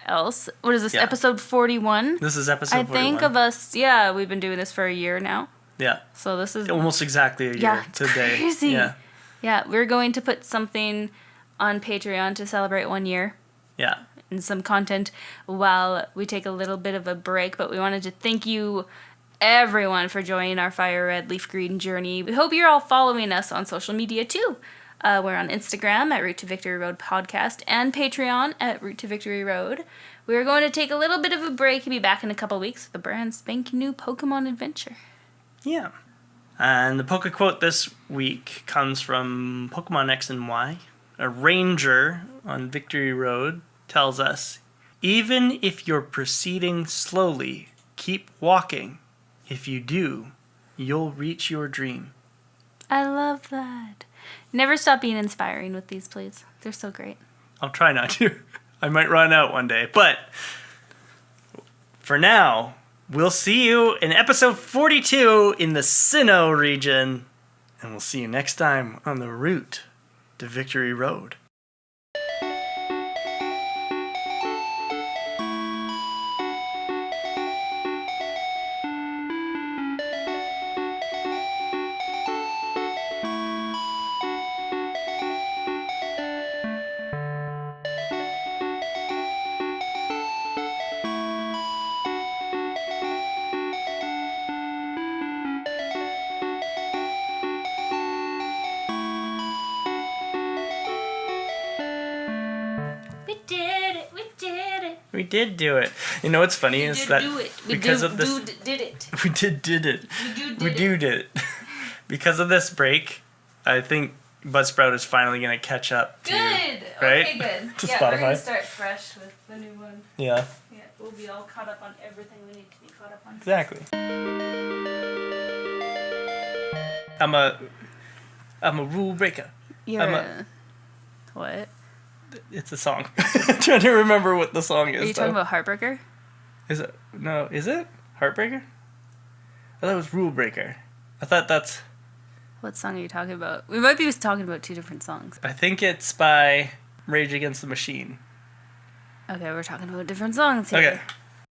Speaker 2: else. What is this, episode 41?
Speaker 1: This is episode 41.
Speaker 2: I think of us, we've been doing this for a year now.
Speaker 1: Yeah.
Speaker 2: So this is...
Speaker 1: almost exactly a year today.
Speaker 2: Crazy.
Speaker 1: Yeah.
Speaker 2: Yeah, we're going to put something on Patreon to celebrate 1 year.
Speaker 1: Yeah.
Speaker 2: And some content while we take a little bit of a break, but we wanted to thank you everyone for joining our Fire Red Leaf Green journey. We hope you're all following us on social media too. We're on Instagram at Route to Victory Road Podcast and Patreon at Route to Victory Road. We're going to take a little bit of a break and be back in a couple weeks with a brand spanking new Pokemon adventure.
Speaker 1: Yeah. And the Poke Quote this week comes from Pokemon X and Y. A ranger on Victory Road tells us, even if you're proceeding slowly, keep walking. If you do, you'll reach your dream.
Speaker 2: I love that. Never stop being inspiring with these, please. They're so great.
Speaker 1: I'll try not to. I might run out one day. But for now, we'll see you in episode 42 in the Sinnoh region. And we'll see you next time on the route to Victory Road. We did do it. You know what's funny is that because of this, we did it. We did it. Because of this break, I think Buzzsprout is finally gonna catch up to
Speaker 2: Good.
Speaker 1: right
Speaker 2: Okay, good.
Speaker 1: to
Speaker 2: Yeah,
Speaker 1: Spotify.
Speaker 2: we're gonna start fresh with the new one.
Speaker 1: Yeah.
Speaker 2: Yeah, we'll be all caught up on everything we need to be caught up on.
Speaker 1: Exactly. I'm a rule breaker.
Speaker 2: You're what?
Speaker 1: It's a song. I'm trying to remember what the song is.
Speaker 2: Are you talking about Heartbreaker?
Speaker 1: Is it? No, is it? Heartbreaker? I thought it was Rule Breaker. I thought that's...
Speaker 2: What song are you talking about? We might be just talking about two different songs.
Speaker 1: I think it's by Rage Against the Machine.
Speaker 2: Okay, we're talking about different songs here.
Speaker 1: Okay.